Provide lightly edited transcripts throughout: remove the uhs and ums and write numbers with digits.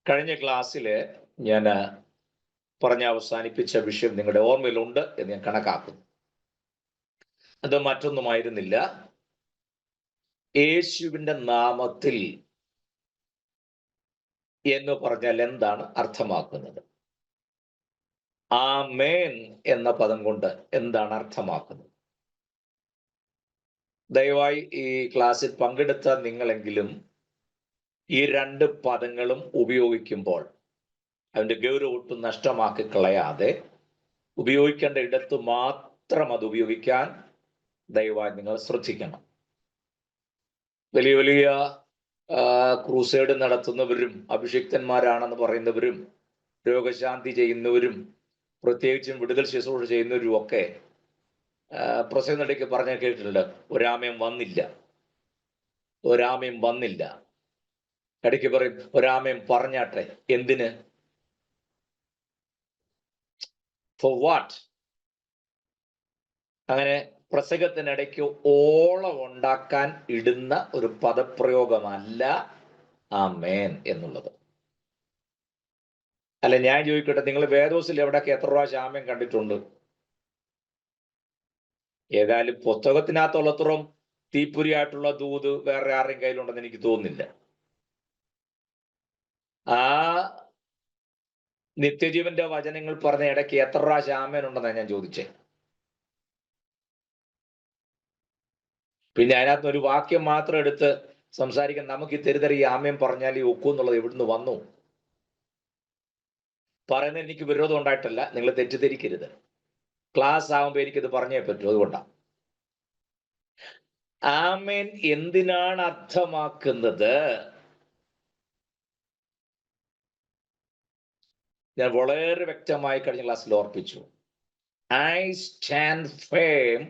കഴിഞ്ഞ ക്ലാസ്സിൽ ഞാൻ പറഞ്ഞ് അവസാനിപ്പിച്ച വിഷയം നിങ്ങളുടെ ഓർമ്മയിലുണ്ട് എന്ന് ഞാൻ കണക്കാക്കുന്നു. അത് മറ്റൊന്നുമായിരുന്നില്ല, യേശുവിൻ്റെ നാമത്തിൽ എന്ന് പറഞ്ഞാൽ എന്താണ് അർത്ഥമാക്കുന്നത്, ആമേൻ എന്ന പദം കൊണ്ട് എന്താണ് അർത്ഥമാക്കുന്നത്. ദയവായി ഈ ക്ലാസ്സിൽ പങ്കെടുത്ത നിങ്ങളെങ്കിലും ഈ രണ്ട് പദങ്ങളും ഉപയോഗിക്കുമ്പോൾ അതിൻ്റെ ഗൗരവം ഒട്ടും നഷ്ടമാക്കി കളയാതെ ഉപയോഗിക്കേണ്ട ഇടത്ത് മാത്രം അത് ഉപയോഗിക്കാൻ ദയവായി നിങ്ങൾ ശ്രദ്ധിക്കണം. വലിയ വലിയ ക്രൂസൈഡ് നടത്തുന്നവരും അഭിഷിക്തന്മാരാണെന്ന് പറയുന്നവരും രോഗശാന്തി ചെയ്യുന്നവരും പ്രത്യേകിച്ചും വിടുതൽ ശുശ്രൂഷ ചെയ്യുന്നവരും ഒക്കെ പ്രസംഗത്തിലേക്ക് പറഞ്ഞ കേട്ടിട്ടുണ്ട്, ഒരാമയം വന്നില്ല, ഒരാമയം വന്നില്ല. ഇടയ്ക്ക് പറയും ഒരാമയം പറഞ്ഞാട്ടെ, എന്തിന്, ഫോർ വാട്ട്. അങ്ങനെ പ്രസംഗത്തിനിടയ്ക്ക് ഓളം ഉണ്ടാക്കാൻ ഇടുന്ന ഒരു പദപ്രയോഗമല്ല ആമേൻ എന്നുള്ളത്. അല്ല, ഞാൻ ചോദിക്കട്ടെ, നിങ്ങൾ വേദോസിൽ എവിടെയൊക്കെ എത്ര പ്രാവശ്യം ആമേൻ കണ്ടിട്ടുണ്ട്? ഏതായാലും പുസ്തകത്തിനകത്തുള്ളത്രയും തീപ്പൊരിയായിട്ടുള്ള ദൂത് വേറെ ആരുടെയും കയ്യിലുണ്ടെന്ന് എനിക്ക് തോന്നുന്നില്ല. ആ നിത്യജീവന്റെ വചനങ്ങൾ പറഞ്ഞ ഇടയ്ക്ക് എത്ര പ്രാവശ്യം ആമേൻ ഉണ്ടെന്നാണ് ഞാൻ ചോദിച്ചേ. പിന്നെ അതിനകത്ത് ഒരു വാക്യം മാത്രം എടുത്ത് സംസാരിക്കാൻ നമുക്ക് ഈ തെരുതറി ആമേൻ പറഞ്ഞാൽ ഈ ഒക്കൂ എന്നുള്ളത് എവിടുന്ന് വന്നു? പറയുന്നത് എനിക്ക് വിരോധം ഉണ്ടായിട്ടല്ല, നിങ്ങൾ തെറ്റിദ്ധരിക്കരുത്. ക്ലാസ് ആകുമ്പോൾ എനിക്കിത് പറഞ്ഞേ പറ്റൂ, അതുകൊണ്ടാണ്. ആമേൻ എന്തിനാണ് അർത്ഥമാക്കുന്നത്? ഞാൻ വളരെ വ്യക്തമായി കഴിഞ്ഞ ക്ലാസ്സിൽ ഓർപ്പിച്ചു. I stand firm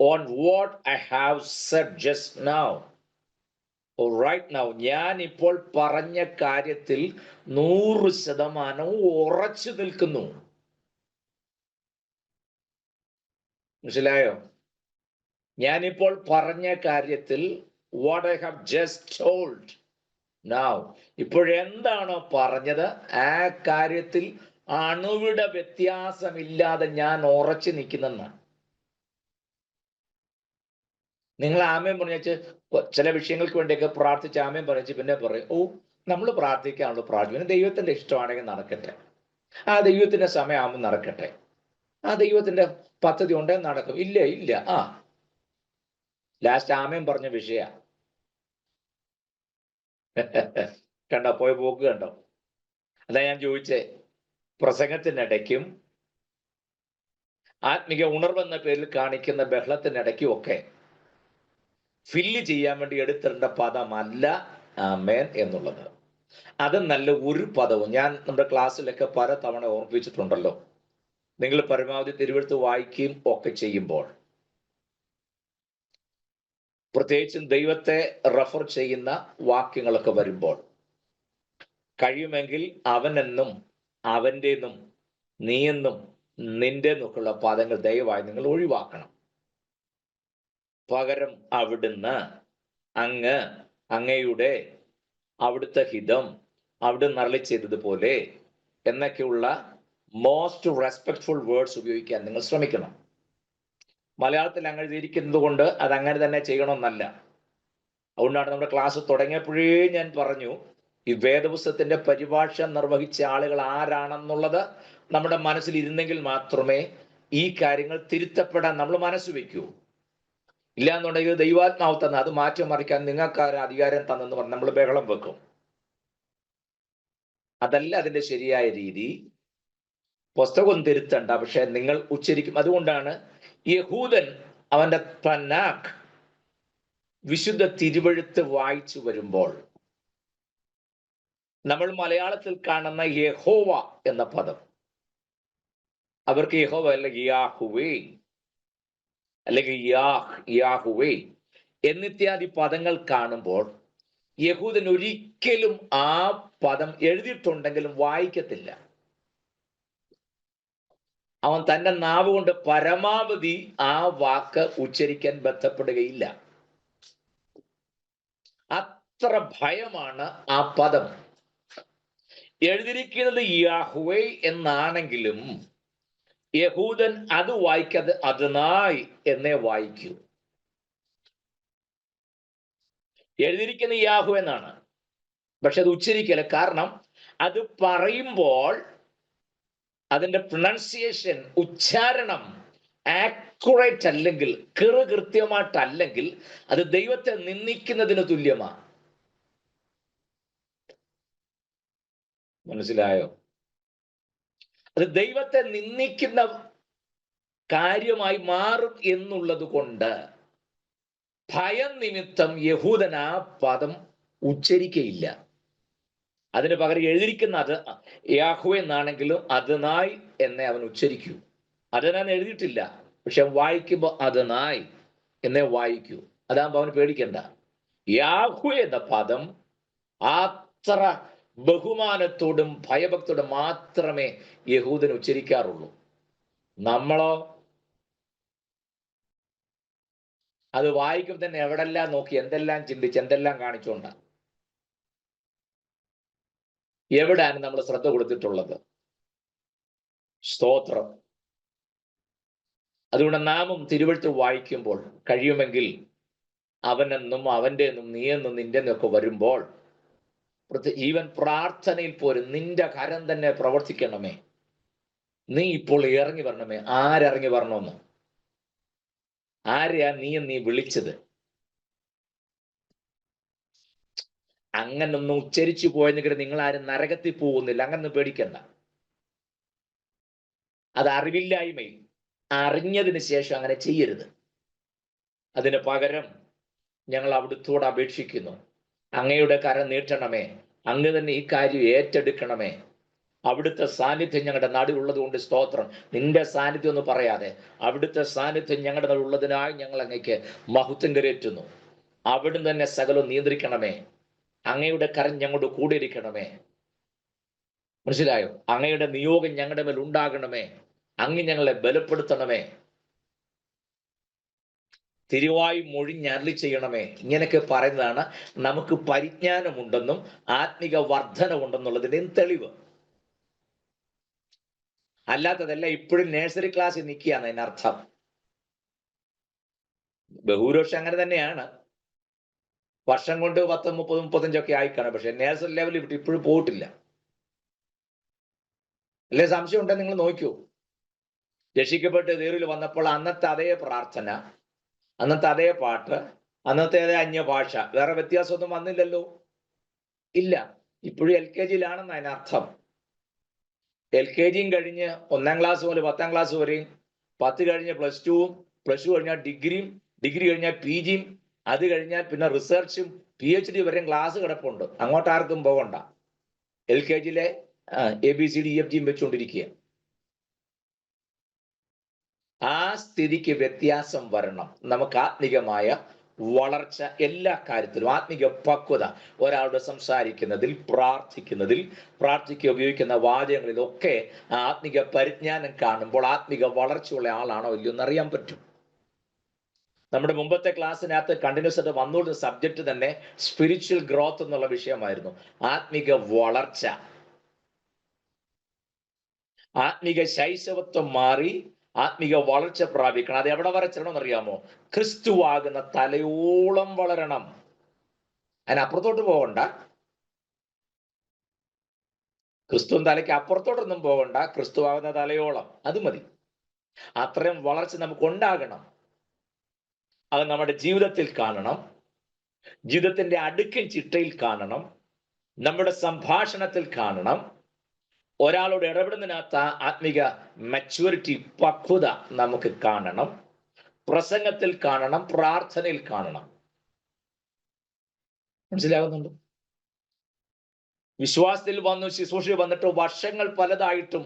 on what I have said just now, or right now. ഞാൻ ഇപ്പോൾ പറഞ്ഞ കാര്യത്തിൽ 100% ഉറച്ചു നിൽക്കുന്നു. മനസ്സിലായോ? ഞാനിപ്പോൾ പറഞ്ഞ കാര്യത്തിൽ what I have just told now, ഇപ്പോഴെന്താണോ പറഞ്ഞത് ആ കാര്യത്തിൽ അണുവിട വ്യത്യാസമില്ലാതെ ഞാൻ ഉറച്ചു നിൽക്കുന്നെന്നാണ്. നിങ്ങൾ ആമേൻ പറഞ്ഞേച്ച് ചില വിഷയങ്ങൾക്ക് വേണ്ടിയൊക്കെ പ്രാർത്ഥിച്ച് ആമേൻ പറഞ്ഞേച്ച് പിന്നെ പറയും, ഓ നമ്മൾ പ്രാർത്ഥിക്കാനുള്ള പ്രാർത്ഥന ദൈവത്തിന്റെ ഇഷ്ടമാണെങ്കിൽ നടക്കട്ടെ, ആ ദൈവത്തിന്റെ സമയമാകുമ്പോൾ നടക്കട്ടെ, ആ ദൈവത്തിന്റെ പദ്ധതി ഉണ്ടെങ്കിൽ നടക്കും. ഇല്ല ഇല്ല, ആ ലാസ്റ്റ് ആമേൻ പറഞ്ഞ വിഷയ കണ്ടോ, പോയ പോക്ക് കണ്ടോ? അതാ ഞാൻ ചോദിച്ചേ, പ്രസംഗത്തിനിടയ്ക്കും ആത്മീക ഉണർവെന്ന പേരിൽ കാണിക്കുന്ന ബഹളത്തിനിടയ്ക്കും ഒക്കെ ഫില്ല് ചെയ്യാൻ വേണ്ടി എടുത്തിടേണ്ട പദമല്ല ആമേൻ എന്നുള്ളത്. അത് നല്ല ഒരു പദവും ഞാൻ നമ്മുടെ ക്ലാസ്സിലൊക്കെ പല തവണ ഓർമ്മിപ്പിച്ചിട്ടുണ്ടല്ലോ. നിങ്ങൾ പരമാവധി തിരുവെഴുത്ത് വായിക്കുകയും ഒക്കെ ചെയ്യുമ്പോൾ, പ്രത്യേകിച്ചും ദൈവത്തെ റെഫർ ചെയ്യുന്ന വാക്യങ്ങളൊക്കെ വരുമ്പോൾ, കഴിയുമെങ്കിൽ അവനെന്നും അവൻ്റെന്നും നീയെന്നും നിന്റെ എന്നൊക്കെയുള്ള പദങ്ങൾ ദയവായി നിങ്ങൾ ഒഴിവാക്കണം. പകരം അവിടുന്ന്, അങ്ങ്, അങ്ങയുടെ, അവിടുത്തെ ഹിതം, അവിടുന്ന് അരുളി ചെയ്തതുപോലെ എന്നൊക്കെയുള്ള മോസ്റ്റ് റെസ്പെക്ട്ഫുൾ വേർഡ്സ് ഉപയോഗിക്കാൻ നിങ്ങൾ ശ്രമിക്കണം. മലയാളത്തിൽ അങ്ങനെ ഇരിക്കുന്നത് കൊണ്ട് അത് അങ്ങനെ തന്നെ ചെയ്യണമെന്നല്ല. അതുകൊണ്ടാണ് നമ്മുടെ ക്ലാസ് തുടങ്ങിയപ്പോഴേ ഞാൻ പറഞ്ഞു, ഈ വേദപുസ്തകത്തിന്റെ പരിഭാഷ നിർവഹിച്ച ആളുകൾ ആരാണെന്നുള്ളത് നമ്മുടെ മനസ്സിൽ ഇരുന്നെങ്കിൽ മാത്രമേ ഈ കാര്യങ്ങൾ തിരുത്തപ്പെടാൻ നമ്മൾ മനസ്സ് വെക്കൂ. ഇല്ലാന്നുണ്ടെങ്കിൽ ദൈവാത്മാവ് തന്ന അത് മാറ്റി മറിക്കാൻ നിങ്ങൾക്ക് അധികാരം തന്നെന്ന് പറഞ്ഞ് നമ്മൾ ബഹളം വെക്കും. അതല്ല അതിന്റെ ശരിയായ രീതി. പുസ്തകം തിരുത്തണ്ട, പക്ഷെ നിങ്ങൾ ഉച്ചരിക്കും. അതുകൊണ്ടാണ് യഹൂദൻ അവന്റെ തനാഖ് വിശുദ്ധ തിരുവെഴുത്ത് വായിച്ചു വരുമ്പോൾ നമ്മൾ മലയാളത്തിൽ കാണുന്ന യഹോവ എന്ന പദം, അവർക്ക് യഹോവ അല്ലെങ്കിൽ യാഹുവേ അല്ലെങ്കിൽ യാഹുവേ എന്നിത്യാദി പദങ്ങൾ കാണുമ്പോൾ യഹൂദൻ ഒരിക്കലും ആ പദം എഴുതിയിട്ടുണ്ടെങ്കിലും വായിക്കത്തില്ല. അവൻ തൻ്റെ നാവ് കൊണ്ട് പരമാവധി ആ വാക്ക് ഉച്ചരിക്കാൻ ബന്ധപ്പെടുകയില്ല. അത്ര ഭയമാണ് ആ പദം. എഴുതിയിരിക്കുന്നത് യാഹ്വേ എന്നാണെങ്കിലും യഹൂദൻ അത് വായിക്കാതെ അദ്നായ് എന്നേ വായിക്കൂ. എഴുതിയിരിക്കുന്ന യാഹ്വേ എന്നാണ്, പക്ഷെ അത് ഉച്ചരിക്കല. കാരണം അത് പറയുമ്പോൾ അതിന്റെ പ്രൊനൗൺസിയേഷൻ, ഉച്ചാരണം ആക്യുറേറ്റ് അല്ലെങ്കിൽ കൃത്യമായിട്ടല്ലെങ്കിൽ അത് ദൈവത്തെ നിന്ദിക്കുന്നതിന് തുല്യമാണ്. മനസ്സിലായോ? അത് ദൈവത്തെ നിന്ദിക്കുന്ന കാര്യമായി മാറും എന്നുള്ളത് കൊണ്ട് ഭയം നിമിത്തം യഹൂദൻ ആ പദം ഉച്ചരിക്കയില്ല. അതിന് പകരം എഴുതിയിരിക്കുന്ന അത് യാഹ്വേ എന്നാണെങ്കിലും അദ്നായ് എന്നേ അവൻ ഉച്ചരിക്കൂ. അദ്നായ് എഴുതിയിട്ടില്ല, പക്ഷെ വായിക്കുമ്പോൾ അദ്നായ് എന്നേ വായിക്കൂ. അതാകുമ്പോൾ അവന് പേടിക്കണ്ട. യാഹ്വേ എന്ന പദം അത്ര ബഹുമാനത്തോടും ഭയഭക്തിയോടും മാത്രമേ യഹൂദൻ ഉച്ചരിക്കാറുള്ളൂ. നമ്മളോ അത് വായിക്കുമ്പോൾ തന്നെ എവിടെല്ലാം നോക്കി, എന്തെല്ലാം ചിന്തിച്ച്, എന്തെല്ലാം കാണിച്ചുകൊണ്ട, എവിടെയാണ് നമ്മൾ ശ്രദ്ധ കൊടുത്തിട്ടുള്ളത്? സ്തോത്രം. അതുകൊണ്ട് നാമും തിരുവെഴുത്ത് വായിക്കുമ്പോൾ കഴിയുമെങ്കിൽ അവനെന്നും അവൻ്റെ എന്നും നീ എന്നും നിന്റെ എന്നൊക്കെ വരുമ്പോൾ ഈവൻ പ്രാർത്ഥനയിൽ പോലും നിന്റെ കരം തന്നെ പ്രവർത്തിക്കണമേ, നീ ഇപ്പോൾ ഇറങ്ങി വരണമേ. ആരിറങ്ങി വരണമെന്ന്? ആരെയാ നീ വിളിച്ചത്? അങ്ങനൊന്നും ഉച്ചരിച്ചു പോയെങ്കിൽ നിങ്ങൾ ആരും നരകത്തിൽ പോകുന്നില്ല. അങ്ങനെ പേടിക്കണ്ട. അത് അറിവില്ലായ്മയിൽ, അറിഞ്ഞതിന് ശേഷം അങ്ങനെ ചെയ്യരുത്. അതിന് പകരം ഞങ്ങൾ അവിടുത്തോട് അപേക്ഷിക്കുന്നു, അങ്ങയുടെ കരം നീട്ടണമേ, അങ്ങ് തന്നെ ഈ കാര്യം ഏറ്റെടുക്കണമേ. അവിടുത്തെ സാന്നിധ്യം ഞങ്ങളുടെ നാടിലുള്ളത് കൊണ്ട് സ്തോത്രം. നിന്റെ സാന്നിധ്യം എന്ന് പറയാതെ അവിടുത്തെ സാന്നിധ്യം ഞങ്ങളുടെ നാടുള്ളതിനായി ഞങ്ങൾ അങ്ങേക്ക് മഹത്വം കരേറ്റുന്നു. അവിടുന്ന് തന്നെ സകലം നിയന്ത്രിക്കണമേ. അങ്ങയുടെ കരം ഞങ്ങളുടെ കൂടെ ഇരിക്കണമേ. മനസ്സിലായോ? അങ്ങയുടെ നിയോഗം ഞങ്ങളുടെ മേൽ ഉണ്ടാകണമേ. അങ്ങ് ഞങ്ങളെ ബലപ്പെടുത്തണമേ. തിരുവായി മൊഴിഞ്ഞരളി ചെയ്യണമേ. ഇങ്ങനെയൊക്കെ പറയുന്നതാണ് നമുക്ക് പരിജ്ഞാനമുണ്ടെന്നും ആത്മിക വർധനമുണ്ടെന്നുള്ളതിന്റെ തെളിവ്. അല്ലാത്തതല്ല ഇപ്പോഴും നഴ്സറി ക്ലാസ്സിൽ നിൽക്കുകയാണ് അതിനർത്ഥം. ബഹുഭൂരിപക്ഷം അങ്ങനെ തന്നെയാണ്. വർഷം കൊണ്ട് 10, 30, 35 ആയിക്കാണ്. പക്ഷെ നഴ്സറി ലെവലിൽ വിട്ട് ഇപ്പോഴും പോയിട്ടില്ല. അല്ലെ? സംശയം ഉണ്ടെങ്കിൽ നിങ്ങൾ നോക്കൂ. രക്ഷിക്കപ്പെട്ട് തീറിൽ വന്നപ്പോൾ അന്നത്തെ അതേ പ്രാർത്ഥന, അന്നത്തെ അതേ പാട്ട്, അന്നത്തെ അതേ അന്യഭാഷ, വേറെ വ്യത്യാസമൊന്നും വന്നില്ലല്ലോ. ഇല്ല. ഇപ്പോഴും LKG അതിനർത്ഥം. LKG കഴിഞ്ഞ് 1ാം ക്ലാസ് മുതൽ 10ാം ക്ലാസ് വരെയും, 10 കഴിഞ്ഞ് +2, +2 കഴിഞ്ഞാൽ ഡിഗ്രിയും, ഡിഗ്രി കഴിഞ്ഞാൽ PGയും, അത് കഴിഞ്ഞാൽ പിന്നെ റിസർച്ചും PhD വരെയും ക്ലാസ് കിടപ്പുണ്ട്. അങ്ങോട്ട് ആർക്കും പോകണ്ട. LKGയിലെ ABCD EFGയും വെച്ചുകൊണ്ടിരിക്കുക. ആ സ്ഥിതിക്ക് വ്യത്യാസം വരണം. നമുക്ക് ആത്മികമായ വളർച്ച എല്ലാ കാര്യത്തിലും, ആത്മിക പക്വത, ഒരാളുടെ സംസാരിക്കുന്നതിൽ, പ്രാർത്ഥിക്കുക ഉപയോഗിക്കുന്ന വാചകങ്ങളിലൊക്കെ ആത്മിക പരിജ്ഞാനം കാണുമ്പോൾ ആത്മിക വളർച്ചയുള്ള ആളാണോ ഇല്ലയോ എന്നറിയാൻ പറ്റും. നമ്മുടെ മുമ്പത്തെ ക്ലാസ്സിനകത്ത് കണ്ടിന്യൂസ് ആയിട്ട് വന്നുകൊടുത്ത സബ്ജക്റ്റ് തന്നെ സ്പിരിച്വൽ ഗ്രോത്ത് എന്നുള്ള വിഷയമായിരുന്നു. ആത്മിക വളർച്ച, ആത്മിക ശൈശവത്വം മാറി ആത്മിക വളർച്ച പ്രാപിക്കണം. അത് എവിടെ വരെ ചെല്ലണം എന്നറിയാമോ? ക്രിസ്തുവാകുന്ന തലയോളം വളരണം. അതിനപ്പുറത്തോട്ട് പോകണ്ട. ക്രിസ്തുവിൻ തലയ്ക്ക് അപ്പുറത്തോട്ടൊന്നും പോകണ്ട. ക്രിസ്തുവാകുന്ന തലയോളം അത് മതി. അത്രയും വളർച്ച നമുക്ക് ഉണ്ടാകണം. അത് നമ്മുടെ ജീവിതത്തിൽ കാണണം, ജീവിതത്തിന്റെ അടുക്കൻ ചിട്ടയിൽ കാണണം, നമ്മുടെ സംഭാഷണത്തിൽ കാണണം, ഒരാളോട് ഇടപെടുന്നതിനകത്ത് ആത്മിക മെച്യൂരിറ്റി, പക്വത നമുക്ക് കാണണം, പ്രസംഗത്തിൽ കാണണം, പ്രാർത്ഥനയിൽ കാണണം. മനസ്സിലാകുന്നുണ്ട്? വിശ്വാസത്തിൽ വന്നു ശുശ്രൂഷ വന്നിട്ട് വർഷങ്ങൾ പലതായിട്ടും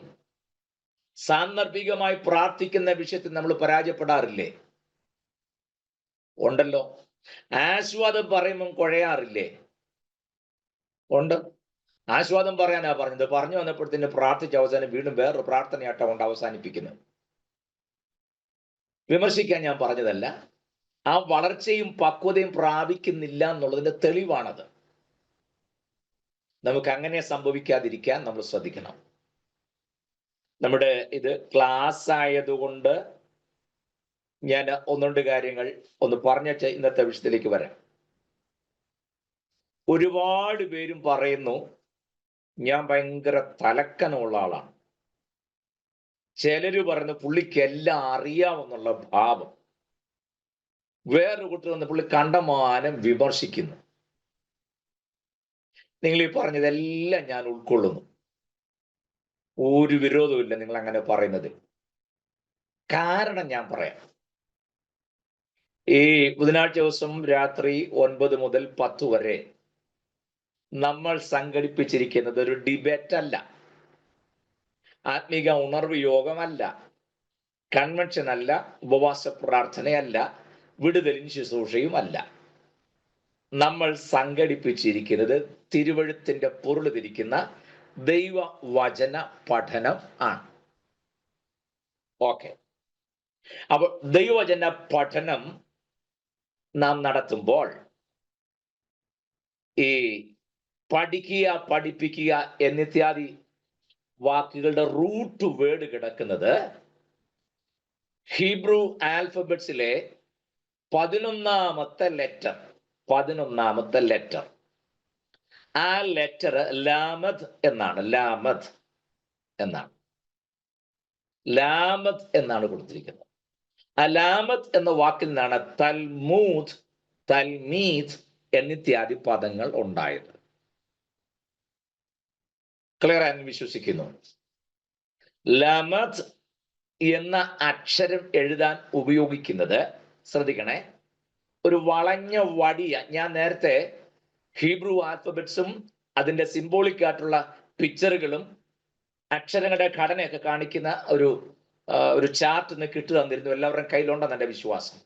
സാന്ദർഭികമായി പ്രാർത്ഥിക്കുന്ന വിഷയത്തിൽ നമ്മൾ പരാജയപ്പെടാറില്ലേ? ഉണ്ടല്ലോ. ആസ്വാദം പറയുമ്പം കുഴയാറില്ലേ? ഉണ്ട്. ആസ്വാദം പറയാനാ പറഞ്ഞത്. പറഞ്ഞു വന്നപ്പോഴത്തേന് പ്രാർത്ഥിച്ച അവസാനം വീണ്ടും വേറൊരു പ്രാർത്ഥനയാട്ടം കൊണ്ട് അവസാനിപ്പിക്കുന്നത്. വിമർശിക്കാൻ ഞാൻ പറഞ്ഞതല്ല. ആ വളർച്ചയും പക്വതയും പ്രാപിക്കുന്നില്ല എന്നുള്ളതിന്റെ തെളിവാണത്. നമുക്ക് അങ്ങനെ സംഭവിക്കാതിരിക്കാൻ നമ്മൾ ശ്രദ്ധിക്കണം. നമ്മുടെ ഇത് ക്ലാസ് ആയതുകൊണ്ട് ഞാൻ ഒന്ന് രണ്ട് കാര്യങ്ങൾ ഒന്ന് പറഞ്ഞിട്ട് ഇന്നത്തെ വിഷയത്തിലേക്ക് വരാം. ഒരുപാട് പേരും പറയുന്നു ഞാൻ ഭയങ്കര തലക്കനമുള്ള ആളാണ്. ചിലര് പറയുന്നു പുള്ളിക്ക് എല്ലാം അറിയാമെന്നുള്ള ഭാവം. വേറൊരു കുട്ടി വന്ന് പുള്ളി കണ്ടമാനം വിമർശിക്കുന്നു. നിങ്ങൾ ഈ പറഞ്ഞതെല്ലാം ഞാൻ ഉൾക്കൊള്ളുന്നു, ഒരു വിരോധമില്ല നിങ്ങൾ അങ്ങനെ പറയുന്നത്. കാരണം ഞാൻ പറയാം. ഈ ബുധനാഴ്ച ദിവസം രാത്രി 9 മുതൽ 10 വരെ നമ്മൾ സംഘടിപ്പിച്ചിരിക്കുന്നത് ഒരു ഡിബേറ്റ് അല്ല, ആത്മീക ഉണർവ് യോഗമല്ല, കൺവെൻഷൻ അല്ല, ഉപവാസ പ്രാർത്ഥനയല്ല, വിടുതലിൻ ശുശ്രൂഷയും അല്ല. നമ്മൾ സംഘടിപ്പിച്ചിരിക്കുന്നത് തിരുവഴുത്തിന്റെ പൊരുൾ തിരിക്കുന്ന ദൈവവചന പഠനം ആണ്. ഓക്കെ, അപ്പൊ ദൈവവചന പഠനം നാം നടത്തുമ്പോൾ ഈ പഠിക്കുക, പഠിപ്പിക്കുക എന്നിത്യാദി വാക്കുകളുടെ റൂട്ട് വേർഡ് കിടക്കുന്നത് ഹീബ്രു ആൽഫബറ്റ്സിലെ 11ാമത്തെ ലെറ്റർ. ആ ലെറ്റർ ലാമദ് എന്നാണ് കൊടുത്തിരിക്കുന്നത്. ആ ലാമദ് എന്ന വാക്കിൽ നിന്നാണ് തൽമൂദ്, തൽമീദ് എന്നിത്യാദി പദങ്ങൾ ഉണ്ടായത്. ക്ലിയർ ആയി വിശ്വസിക്കുന്നു. ലാമദ് എന്ന അക്ഷരം എഴുതാൻ ഉപയോഗിക്കുന്നത്, ശ്രദ്ധിക്കണേ, ഒരു വളഞ്ഞ വടിയ. ഞാൻ നേരത്തെ ഹീബ്രു ആൽഫബറ്റ്സും അതിന്റെ സിംബോളിക് ആയിട്ടുള്ള പിക്ചറുകളും അക്ഷരങ്ങളുടെ ഘടനയൊക്കെ കാണിക്കുന്ന ഒരു ചാർട്ട് ഇന്ന് കിട്ടു തന്നിരുന്നു. എല്ലാവരുടെയും കയ്യിലുണ്ടെന്ന് എൻ്റെ വിശ്വാസം.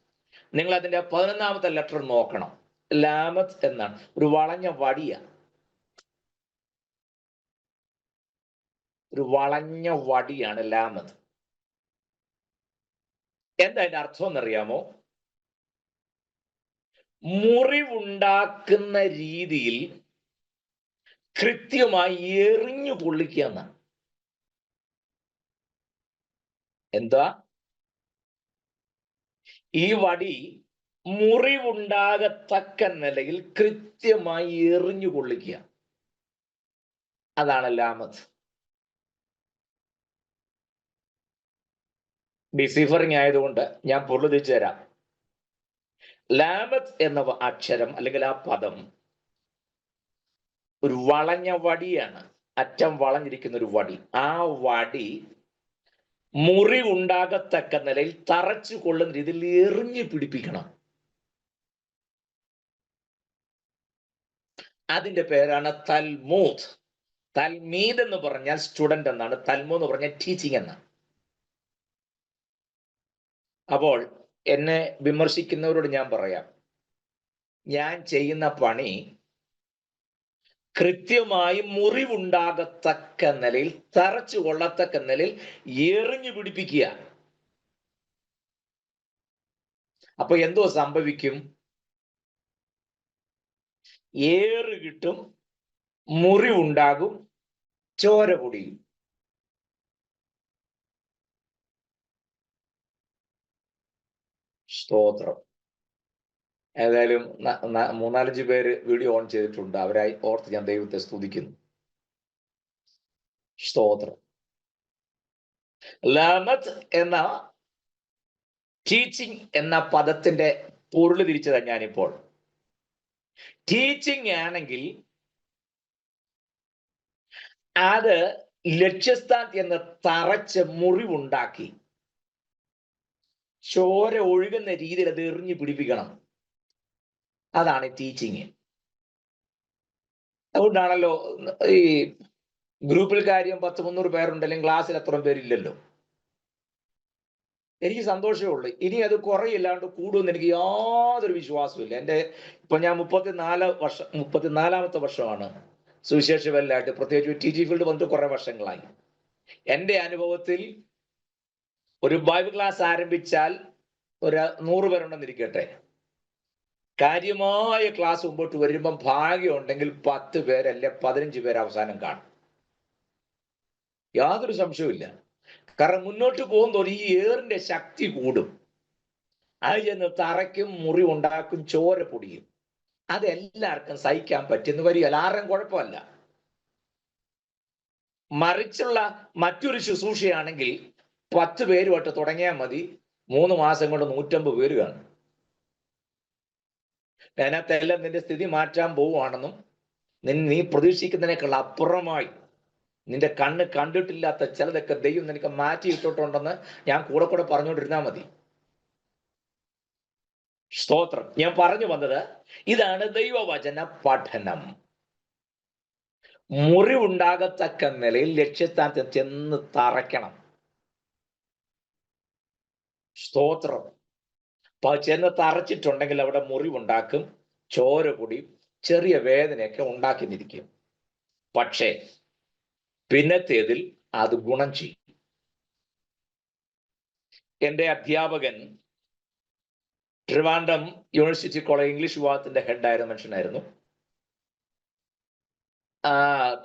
നിങ്ങൾ അതിന്റെ 11ാമത്തെ ലെറ്റർ നോക്കണം. ലാമത്ത് എന്നാണ്, ഒരു വളഞ്ഞ വടിയ, ഒരു വളഞ്ഞ വടിയാണ് ലാമത്ത്. എന്താ അതിന്റെ അർത്ഥം എന്നറിയാമോ? മുറിവുണ്ടാക്കുന്ന രീതിയിൽ കൃത്യമായി എറിഞ്ഞു പൊള്ളിക്കുക എന്നാണ്. എന്താ? ഈ വടി മുറിവുണ്ടാകത്തക്ക നിലയിൽ കൃത്യമായി എറിഞ്ഞു പൊള്ളിക്കുക, അതാണ് ലാമത്ത്. ഡിസിഫറിങ് ആയതുകൊണ്ട് ഞാൻ പൊരുൾ തിരിച്ചു തരാം. ലാമത്ത് എന്ന അക്ഷരം അല്ലെങ്കിൽ ആ പദം ഒരു വളഞ്ഞ വടിയാണ്, അറ്റം വളഞ്ഞിരിക്കുന്ന ഒരു വടി. ആ വടി മുറിവുണ്ടാകത്തക്ക നിലയിൽ തറച്ചു കൊള്ളുന്ന രീതിയിൽ എറിഞ്ഞു പിടിപ്പിക്കണം. അതിന്റെ പേരാണ് തൽമൂദ്. തൽമീദ് എന്ന് പറഞ്ഞാൽ സ്റ്റുഡന്റ് എന്നാണ്, തൽമൂദ് എന്ന് പറഞ്ഞാൽ ടീച്ചിങ് എന്നാണ്. അപ്പോൾ എന്നെ വിമർശിക്കുന്നവരോട് ഞാൻ പറയാം, ഞാൻ ചെയ്യുന്ന പണി കൃത്യമായി മുറിവുണ്ടാകത്തക്ക നിലയിൽ, തറച്ചു കൊള്ളത്തക്ക നിലയിൽ എറിഞ്ഞു പിടിപ്പിക്കുക. അപ്പൊ എന്തോ സംഭവിക്കും? ഏറ് കിട്ടും, മുറിവുണ്ടാകും, ചോര പൊടിയും. സ്തോത്രം. ഏതായാലും 3-4 പേര് വീഡിയോ ഓൺ ചെയ്തിട്ടുണ്ട്. അവരായി ഓർത്ത് ഞാൻ ദൈവത്തെ സ്തുതിക്കുന്നു. സ്തോത്രം. ലാമത്ത് എന്ന ടീച്ചിങ് എന്ന പദത്തിന്റെ പൊരുൾ തിരിച്ചതാ ഞാനിപ്പോൾ. ടീച്ചിങ് ആണെങ്കിൽ അത് ലക്ഷ്യസ്ഥാനത്ത് എന്ന് തറച്ച് മുറിവുണ്ടാക്കി ചോര ഒഴുകുന്ന രീതിയിൽ അത് എറിഞ്ഞു പിടിപ്പിക്കണം. അതാണ് ടീച്ചിങ്. അതുകൊണ്ടാണല്ലോ ഈ ഗ്രൂപ്പിൽ കാര്യം 10-300 പേരുണ്ടെങ്കിലും ക്ലാസ്സിൽ അത്രയും പേരില്ലല്ലോ. എനിക്ക് സന്തോഷമേ ഉള്ളൂ. ഇനി അത് കുറയില്ലാണ്ട് കൂടുമെന്ന് എനിക്ക് യാതൊരു വിശ്വാസമില്ല. ഇപ്പൊ ഞാൻ 34ാമത്തെ വർഷമാണ് സുവിശേഷ വല്ലായിട്ട്, പ്രത്യേകിച്ച് ടീച്ചിങ് ഫീൽഡ് വന്നിട്ട് കുറെ വർഷങ്ങളായി. എൻ്റെ അനുഭവത്തിൽ ഒരു ബൈബിൾ ക്ലാസ് ആരംഭിച്ചാൽ ഒരു 100 പേരുണ്ടെന്നിരിക്കട്ടെ, കാര്യമായ ക്ലാസ് മുമ്പോട്ട് വരുമ്പം ഭാഗ്യം ഉണ്ടെങ്കിൽ 10 പേരല്ലേ 15 പേര് അവസാനം കാണും. യാതൊരു സംശയവുമില്ല. കാരണം മുന്നോട്ട് പോകുന്നതോറും ഈ ഏറിന്റെ ശക്തി കൂടും. അത് ചെന്ന് തറയ്ക്കും, മുറി ഉണ്ടാക്കും, ചോര പൊടിയും. അതെല്ലാവർക്കും സഹിക്കാൻ പറ്റുന്ന വരികയല്ല, ആരുടെയും കുഴപ്പമല്ല. മറിച്ചുള്ള മറ്റൊരു ശുശ്രൂഷയാണെങ്കിൽ 10 പേരുമായിട്ട് തുടങ്ങിയാൽ മതി, 3 മാസം കൊണ്ട് 150 പേര് കാണും. അതിനകത്തെല്ലാം നിന്റെ സ്ഥിതി മാറ്റാൻ പോവുകയാണെന്നും നീ പ്രതീക്ഷിക്കുന്നതിനേക്കാൾ അപ്പുറമായി നിന്റെ കണ്ണ് കണ്ടിട്ടില്ലാത്ത ചിലതൊക്കെ ദൈവം നിനക്ക് മാറ്റിയിട്ടിട്ടുണ്ടെന്ന് ഞാൻ കൂടെ പറഞ്ഞുകൊണ്ടിരുന്നാൽ മതി. സ്തോത്രം. ഞാൻ പറഞ്ഞു വന്നത് ഇതാണ് ദൈവവചന പഠനം. മുറിവുണ്ടാകത്തക്ക നിലയിൽ ലക്ഷ്യസ്ഥാനത്ത് ചെന്ന് തറയ്ക്കണം. സ്തോത്രം. ചെന്ന് തറച്ചിട്ടുണ്ടെങ്കിൽ അവിടെ മുറിവുണ്ടാക്കും, ചോര പൊടി, ചെറിയ വേദനയൊക്കെ ഉണ്ടാക്കിയിരിക്കും. പക്ഷേ പിന്നത്തേതിൽ അത് ഗുണം ചെയ്യും. എൻ്റെ അധ്യാപകൻ ട്രിവാൻഡ്രം യൂണിവേഴ്സിറ്റി കോളേജ് ഇംഗ്ലീഷ് വിഭാഗത്തിന്റെ ഹെഡായിരുന്ന മനുഷ്യനായിരുന്നു.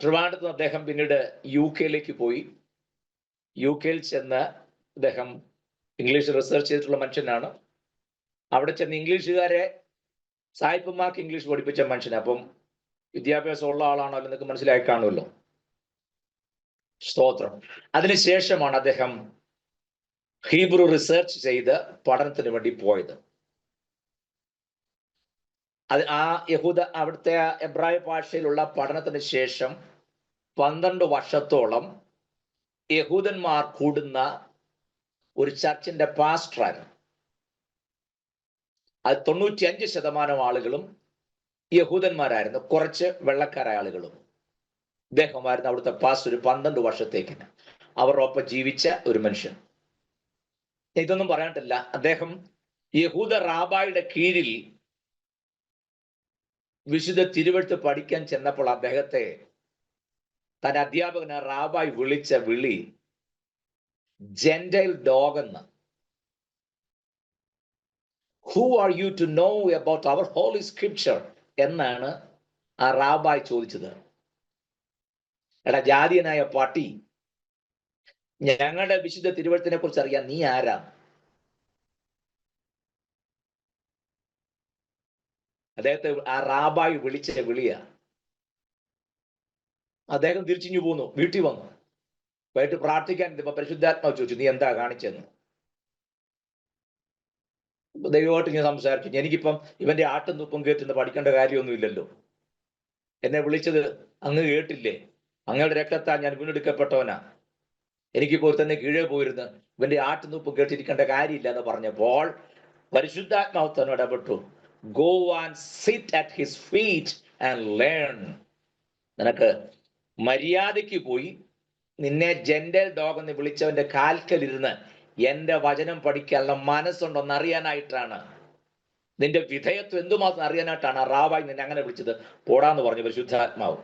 ട്രിവാൻഡ്രത്ത് അദ്ദേഹം പിന്നീട് UK പോയി. UK ചെന്ന് അദ്ദേഹം ഇംഗ്ലീഷ് റിസർച്ച് ചെയ്തിട്ടുള്ള മനുഷ്യനാണ്. അവിടെ ചെന്ന് ഇംഗ്ലീഷുകാരെ സായിപ്പന്മാർക്ക് ഇംഗ്ലീഷ് പഠിപ്പിച്ച മനുഷ്യനാണ്. അപ്പം വിദ്യാഭ്യാസം ഉള്ള ആളാണോ എന്നൊക്കെ മനസ്സിലായി കാണുമല്ലോ. സ്തോത്രം. അതിനുശേഷമാണ് അദ്ദേഹം ഹീബ്രു റിസർച്ച് ചെയ്ത് പഠനത്തിന് വേണ്ടി പോയത്. അവിടുത്തെ എബ്രായ ഭാഷയിലുള്ള പഠനത്തിന് ശേഷം 12 വർഷത്തോളം യഹൂദന്മാർ കൂടുന്ന ഒരു ചർച്ചിന്റെ പാസ്റ്ററായിരുന്നു. അത് 95% ആളുകളും യഹൂദന്മാരായിരുന്നു, കുറച്ച് വെള്ളക്കാരായ ആളുകളും. അദ്ദേഹമായിരുന്നു അവിടുത്തെ പാസ്റ്റർ 12 വർഷത്തേക്ക്. അവരോടൊപ്പം ജീവിച്ച ഒരു മനുഷ്യൻ. ഇതൊന്നും പറയാനിട്ടില്ല. അദ്ദേഹം യഹൂദ റാബായുടെ കീഴിൽ വിശുദ്ധ തിരുവെഴുത്ത് പഠിക്കാൻ ചെന്നപ്പോൾ അദ്ദേഹത്തെ തന്റെ അധ്യാപകന് റാബായി വിളിച്ച വിളി ജെന്റൈൽ ഡോഗ് എന്ന്. Who are you to know about our holy scripture എന്നാണ് ആ റാബായി ചോദിച്ചത്. എടാ ജാതീയനായ പാട്ടി, ഞങ്ങളുടെ വിശുദ്ധ തിരുവെഴുത്തിനെ കുറിച്ച് അറിയാൻ നീ ആരാ? അദ്ദേഹത്തെ ആ റാബായി വിളിച്ച വിളിയാ. അദ്ദേഹം തിരിച്ചിഞ്ഞു പോന്നു, വീട്ടിൽ വന്നു. വൈകിട്ട് പ്രാർത്ഥിക്കാൻ പരിശുദ്ധാത്മാവ് ചോദിച്ചു, നീ എന്താ കാണിച്ചെന്ന്. ദൈവമായിട്ട് ഞാൻ സംസാരിച്ചു. എനിക്കിപ്പം ഇവന്റെ ആട്ടും തുപ്പും കേട്ടിന്ന് പഠിക്കേണ്ട കാര്യമൊന്നുമില്ലല്ലോ. എന്നെ വിളിച്ചത് അങ്ങ് കേട്ടില്ലേ? അങ്ങയുടെ രക്തത്താൽ ഞാൻ വീണ്ടെടുക്കപ്പെട്ടവനാ. എനിക്കിപ്പോൾ തന്നെ കീഴേ പോയിരുന്ന് ഇവന്റെ ആട്ടും തുപ്പും കേട്ടിരിക്കേണ്ട കാര്യമില്ല എന്ന് പറഞ്ഞപ്പോൾ പരിശുദ്ധാത്മാവ് തന്നെ ഇടപെട്ടു. Go and sit at his feet and learn. നിനക്ക് മര്യാദയ്ക്ക് പോയി നിന്നെ ജെന്റൈൽ ഡോഗ് എന്ന് വിളിച്ചവന്റെ കാൽക്കലിരുന്ന് എന്റെ വചനം പഠിക്കാനുള്ള മനസ്സുണ്ടോന്ന് അറിയാനായിട്ടാണ്, നിന്റെ വിധേയത്വം എന്തുമാത്രം അറിയാനായിട്ടാണ് ആ റാബായി നിന്നെ അങ്ങനെ വിളിച്ചത്. പോടാന്ന് പറഞ്ഞു പരിശുദ്ധാത്മാവ്.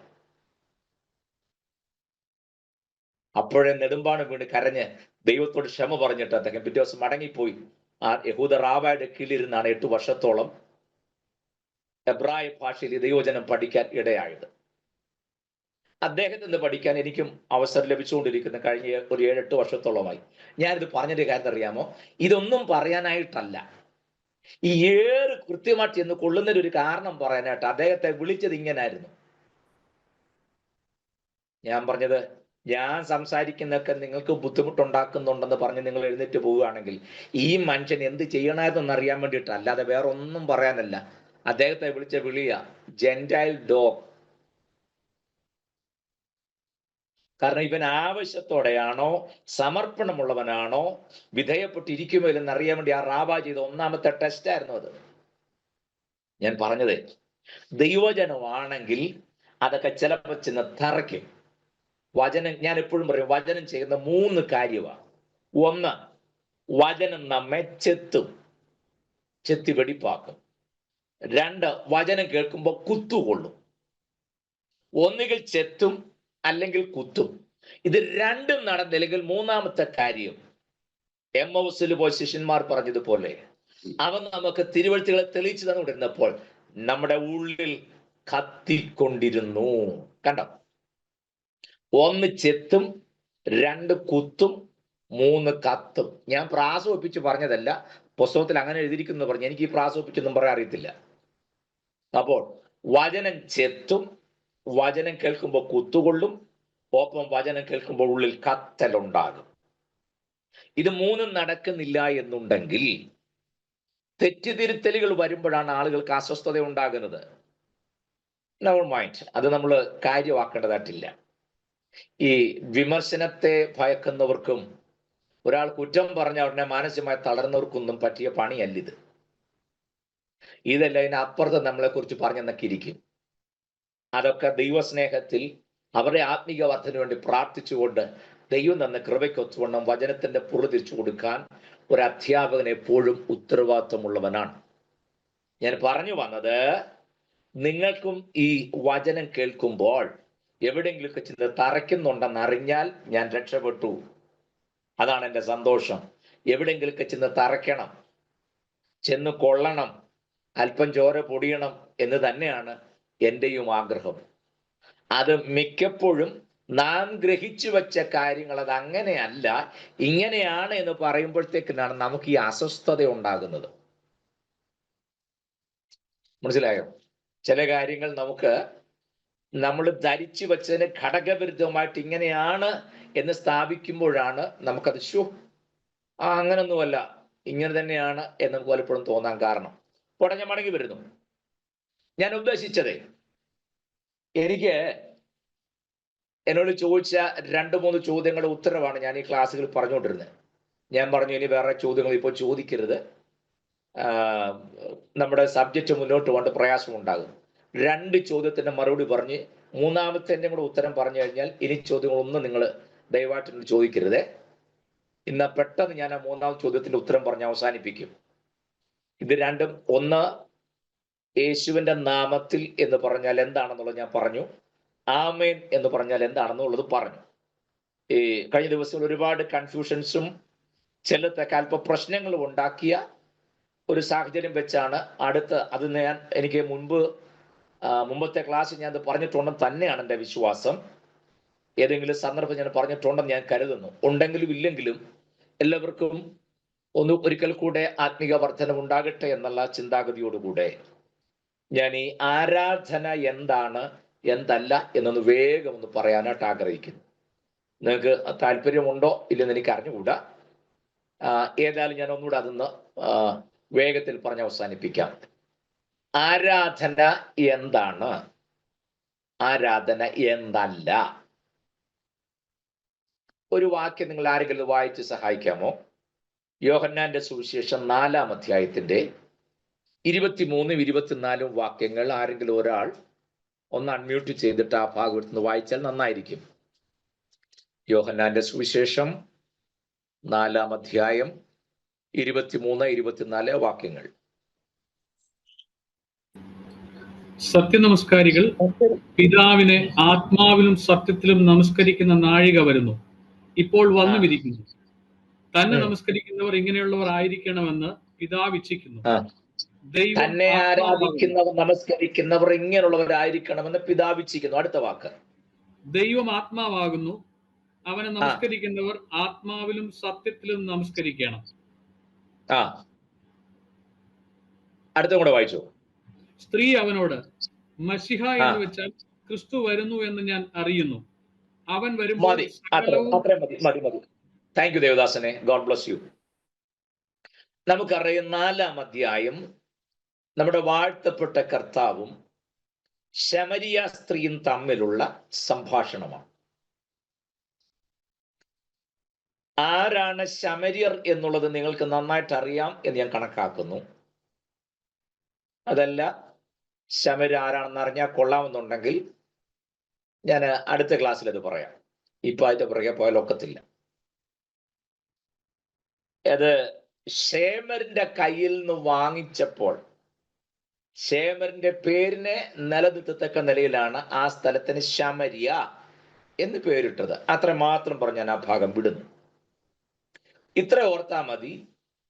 അപ്പോഴേ നെടുമ്പാണ് വീണ് കരഞ്ഞ് ദൈവത്തോട് ക്ഷമ പറഞ്ഞിട്ട് അദ്ദേഹം പിറ്റേ ദിവസം മടങ്ങിപ്പോയി. ആ യഹൂദ റാബായുടെ കീഴിലിരുന്നാണ് 8 വർഷത്തോളം എബ്രായ ഭാഷയിൽ ദൈവവചനം പഠിക്കാൻ ഇടയായത്. അദ്ദേഹത്തിൽ നിന്ന് പഠിക്കാൻ എനിക്കും അവസരം ലഭിച്ചുകൊണ്ടിരിക്കുന്ന കഴിഞ്ഞ ഒരു 7-8 വർഷത്തോളമായി. ഞാനിത് പറഞ്ഞതിന്റെ കാര്യം അറിയാമോ? ഇതൊന്നും പറയാനായിട്ടല്ല, ഈ ഏറ് കൃത്യമായിട്ട് ചെന്ന് കൊള്ളുന്നതിന് ഒരു കാരണം പറയാനായിട്ട് അദ്ദേഹത്തെ വിളിച്ചത് ഇങ്ങനായിരുന്നു. ഞാൻ പറഞ്ഞത്, ഞാൻ സംസാരിക്കുന്നതൊക്കെ നിങ്ങൾക്ക് ബുദ്ധിമുട്ടുണ്ടാക്കുന്നുണ്ടെന്ന് പറഞ്ഞ് നിങ്ങൾ എഴുന്നേറ്റ് പോവുകയാണെങ്കിൽ ഈ മനുഷ്യൻ എന്ത് ചെയ്യണമെന്ന് അറിയാൻ വേണ്ടിയിട്ട്, അല്ലാതെ വേറെ ഒന്നും പറയാനല്ല. അദ്ദേഹത്തെ വിളിച്ച വിളിയ ജെന്റൈൽ ഡോഗ്. കാരണം ഇവൻ ആവശ്യത്തോടെയാണോ, സമർപ്പണമുള്ളവനാണോ, വിധേയപ്പെട്ടിരിക്കുമോ ഇല്ലെന്ന് അറിയാൻ വേണ്ടി ആ റാബാ ചെയ്ത ഒന്നാമത്തെ ടെസ്റ്റ് ആയിരുന്നു അത്. ഞാൻ പറഞ്ഞത്, ദൈവജനമാണെങ്കിൽ അതൊക്കെ ചിലപ്പോൾ ചെന്ന് തറയ്ക്കും. വചനം, ഞാൻ എപ്പോഴും പറയും, വചനം ചെയ്യുന്ന 3 കാര്യമാണ്. 1, വചനം നമ്മെ ചെത്തി വെടിപ്പാക്കും. 2, വചനം കേൾക്കുമ്പോൾ കുത്തുകൊള്ളും. ഒന്നുകിൽ ചെത്തും അല്ലെങ്കിൽ കുത്തും. ഇത് രണ്ടും നടന്നില്ലെങ്കിൽ 3-ാമത്തെ കാര്യം, എമ്മൗസിൽ പോയി ശിഷ്യന്മാർ പറഞ്ഞതുപോലെ അവൻ നമുക്ക് തിരുവഴുത്തുകളെ തെളിയിച്ചു തന്നുകൊണ്ടിരുന്നപ്പോൾ നമ്മുടെ ഉള്ളിൽ കത്തിക്കൊണ്ടിരുന്നു. കണ്ടോ? 1 ചെത്തും, 2 കുത്തും, 3 കത്തും. ഞാൻ പ്രാസോപ്പിച്ച് പറഞ്ഞതല്ല, പുസ്തകത്തിൽ അങ്ങനെ എഴുതിയിരിക്കുന്നു പറഞ്ഞു. എനിക്ക് ഈ പ്രാസോപ്പിച്ചൊന്നും പറയാൻ അറിയത്തില്ല. അപ്പോൾ വചനം ചെത്തും, വചനം കേൾക്കുമ്പോൾ കുത്തുകൊള്ളും, ഒപ്പം വചനം കേൾക്കുമ്പോൾ ഉള്ളിൽ കത്തലുണ്ടാകും. ഇത് മൂന്നും നടക്കുന്നില്ല എന്നുണ്ടെങ്കിൽ തെറ്റിതിരുത്തലുകൾ വരുമ്പോഴാണ് ആളുകൾക്ക് അസ്വസ്ഥത ഉണ്ടാകുന്നത്. നെവർ മൈൻഡ്, അത് നമ്മൾ കാര്യമാക്കേണ്ടതായിട്ടില്ല. ഈ വിമർശനത്തെ ഭയക്കുന്നവർക്കും ഒരാൾ കുറ്റം പറഞ്ഞ ഉടനെ മാനസികമായി തളർന്നവർക്കൊന്നും പറ്റിയ പണിയല്ലിത്. ഇതല്ല, ഇതിനപ്പുറത്ത് നമ്മളെ കുറിച്ച് പറഞ്ഞെന്നൊക്കെ ഇരിക്കും. അതൊക്കെ ദൈവസ്നേഹത്തിൽ അവരുടെ ആത്മീക വർദ്ധനു വേണ്ടി പ്രാർത്ഥിച്ചുകൊണ്ട് ദൈവം തന്ന കൃപയ്ക്കൊത്തുവണ്ണം വചനത്തിന്റെ പൊരുൾ തിരിച്ചു കൊടുക്കാൻ ഒരു അധ്യാപകൻ എപ്പോഴും ഉത്തരവാദിത്വമുള്ളവനാണ്. ഞാൻ പറഞ്ഞു വന്നത്, നിങ്ങൾക്കും ഈ വചനം കേൾക്കുമ്പോൾ എവിടെയെങ്കിലുമൊക്കെ ചെന്ന് തറയ്ക്കുന്നുണ്ടെന്നറിഞ്ഞാൽ ഞാൻ രക്ഷപ്പെട്ടു. അതാണ് എൻ്റെ സന്തോഷം. എവിടെയെങ്കിലുമൊക്കെ ചെന്ന് തറയ്ക്കണം, ചെന്ന് കൊള്ളണം, അല്പം ചോര പൊടിയണം എന്ന് തന്നെയാണ് എൻ്റെയും ആഗ്രഹം. അത് മിക്കപ്പോഴും നാം ഗ്രഹിച്ചു വെച്ച കാര്യങ്ങൾ അത് അങ്ങനെയല്ല, ഇങ്ങനെയാണ് എന്ന് പറയുമ്പോഴത്തേക്കിനാണ് നമുക്ക് ഈ അസ്വസ്ഥത ഉണ്ടാകുന്നത്. മനസ്സിലായോ? ചില കാര്യങ്ങൾ നമ്മൾ ധരിച്ചു വെച്ചതിന് ഘടകവിരുദ്ധമായിട്ട് ഇങ്ങനെയാണ് എന്ന് സ്ഥാപിക്കുമ്പോഴാണ് നമുക്കത് അങ്ങനൊന്നുമല്ല, ഇങ്ങനെ തന്നെയാണ് എന്ന് പലപ്പോഴും തോന്നാൻ കാരണം. ഉടനെ ഞാൻ മടങ്ങി വരുന്നു. ഞാൻ ഉദ്ദേശിച്ചത്, എനിക്ക് എന്നോട് ചോദിച്ച 2-3 ചോദ്യങ്ങളുടെ ഉത്തരവാണ് ഞാൻ ഈ ക്ലാസ്സുകൾ പറഞ്ഞുകൊണ്ടിരുന്നത്. ഞാൻ പറഞ്ഞു, ഇനി വേറെ ചോദ്യങ്ങൾ ഇപ്പോൾ ചോദിക്കരുത്, നമ്മുടെ സബ്ജക്റ്റ് മുന്നോട്ട് പോകേണ്ട പ്രയാസമുണ്ടാകും. 2 ചോദ്യത്തിന്റെ മറുപടി പറഞ്ഞ് 3-ാമത്തെ കൂടെ ഉത്തരം പറഞ്ഞു കഴിഞ്ഞാൽ ഇനി ചോദ്യങ്ങളൊന്നും നിങ്ങൾ ദയവായിട്ട് ചോദിക്കരുത്. ഇന്ന് പെട്ടെന്ന് ഞാൻ ആ 3-ാമത്തെ ചോദ്യത്തിന്റെ ഉത്തരം പറഞ്ഞ് അവസാനിപ്പിക്കും. ഇത് രണ്ടും, ഒന്ന് യേശുവിന്റെ നാമത്തിൽ എന്ന് പറഞ്ഞാൽ എന്താണെന്നുള്ളത് ഞാൻ പറഞ്ഞു. ആമേൻ എന്ന് പറഞ്ഞാൽ എന്താണെന്നുള്ളത് പറഞ്ഞു. ഈ കഴിഞ്ഞ ദിവസങ്ങളിൽ ഒരുപാട് കൺഫ്യൂഷൻസും ചിലത്തൊക്കെ അല്പ പ്രശ്നങ്ങളും ഉണ്ടാക്കിയ ഒരു സാഹചര്യം വെച്ചാണ് അത് എനിക്ക് മുമ്പത്തെ ക്ലാസ്സിൽ ഞാൻ അത് പറഞ്ഞിട്ടുണ്ടെന്ന് തന്നെയാണ് എൻ്റെ വിശ്വാസം. ഏതെങ്കിലും സന്ദർഭം ഞാൻ പറഞ്ഞിട്ടുണ്ടെന്ന് ഞാൻ കരുതുന്നു. ഉണ്ടെങ്കിലും ഇല്ലെങ്കിലും എല്ലാവർക്കും ഒരിക്കൽ കൂടെ ആത്മീക വർധനം ഉണ്ടാകട്ടെ എന്നുള്ള ചിന്താഗതിയോടുകൂടെ ഞാൻ ഈ ആരാധന എന്താണ് എന്തല്ല എന്നൊന്ന് വേഗം ഒന്ന് പറയാനായിട്ട് ആഗ്രഹിക്കുന്നു. നിങ്ങൾക്ക് താല്പര്യമുണ്ടോ ഇല്ലെന്ന് എനിക്ക് അറിഞ്ഞുകൂടാ. ഏതായാലും ഞാൻ ഒന്നുകൂടെ അതൊന്ന് വേഗത്തിൽ പറഞ്ഞ് അവസാനിപ്പിക്കാം. ആരാധന എന്താണ്? ആരാധന എന്തല്ല? ഒരു വാക്യം നിങ്ങൾ ആരെങ്കിലും വായിച്ച് സഹായിക്കാമോ? യോഹന്നാന്റെ സുവിശേഷം 4-ാം അധ്യായത്തിന്റെ 23-24 വാക്യങ്ങൾ ആരെങ്കിലും ഒരാൾ ഒന്ന് അൺമ്യൂട്ട് ചെയ്തിട്ട് ആ ഭാഗം എടുത്ത് വായിച്ചാൽ നന്നായിരിക്കും. യോഹന്നാന്റെ സുവിശേഷം 4-ാം അധ്യായം 23-24 വാക്യങ്ങൾ. സത്യനമസ്കാരികൾ പിതാവിനെ ആത്മാവിലും സത്യത്തിലും നമസ്കരിക്കുന്ന നാഴിക വരുന്നു, ഇപ്പോൾ വന്നുമിരിക്കുന്നു. തന്നെ നമസ്കരിക്കുന്നവർ ഇങ്ങനെയുള്ളവർ ആയിരിക്കണമെന്ന് പിതാവ് ഇച്ഛിക്കുന്നു. തന്നെ ആരാധിക്കുന്നവർ, നമസ്കരിക്കുന്നവർ ഇങ്ങനെയുള്ളവരായിരിക്കണമെന്ന് പിതാവ് ഇച്ഛിക്കുന്നു. അടുത്ത വാക്ക്, ദൈവം ആത്മാവാകുന്നു, അവനെ നമസ്കരിക്കുന്നവർ ആത്മാവിലും സത്യത്തിലും നമസ്കരിക്കണം. അടുത്ത കൂടെ വായിച്ചു. സ്ത്രീ അവനോട്, മശിഹ എന്ന് വെച്ചാൽ ക്രിസ്തു വരുന്നു എന്ന് ഞാൻ അറിയുന്നു. അവൻ വരുമ്പോൾ താങ്ക് യു ദേവദാസനെ, ഗോഡ് ബ്ലസ് യു. നമുക്കറിയാം 4-ാം അധ്യായം നമ്മുടെ വാഴ്ത്തപ്പെട്ട കർത്താവും ശമരിയ സ്ത്രീയും തമ്മിലുള്ള സംഭാഷണമാണ്. ആരാണ് ശമര്യർ എന്നുള്ളത് നിങ്ങൾക്ക് നന്നായിട്ട് അറിയാം എന്ന് ഞാൻ കണക്കാക്കുന്നു. അതല്ല, ശമര്യ ആരാണെന്ന് അറിഞ്ഞാൽ കൊള്ളാമെന്നുണ്ടെങ്കിൽ ഞാൻ അടുത്ത ക്ലാസ്സിൽ അത് പറയാം. ഇപ്പൊ അതിന്റെ പുറകെ പോയാൽ ഒക്കത്തില്ല. അത് ശേമരിന്റെ കയ്യിൽ നിന്ന് വാങ്ങിച്ചപ്പോൾ ശേമരിന്റെ പേരിനെ നിലനിർത്തത്തക്ക നിലയിലാണ് ആ സ്ഥലത്തിന് ശമര്യ എന്ന് പേരിട്ടത്. അത്ര മാത്രം പറഞ്ഞ് ഞാൻ ആ ഭാഗം വിടുന്നു. ഇത്ര ഓർത്താ മതി.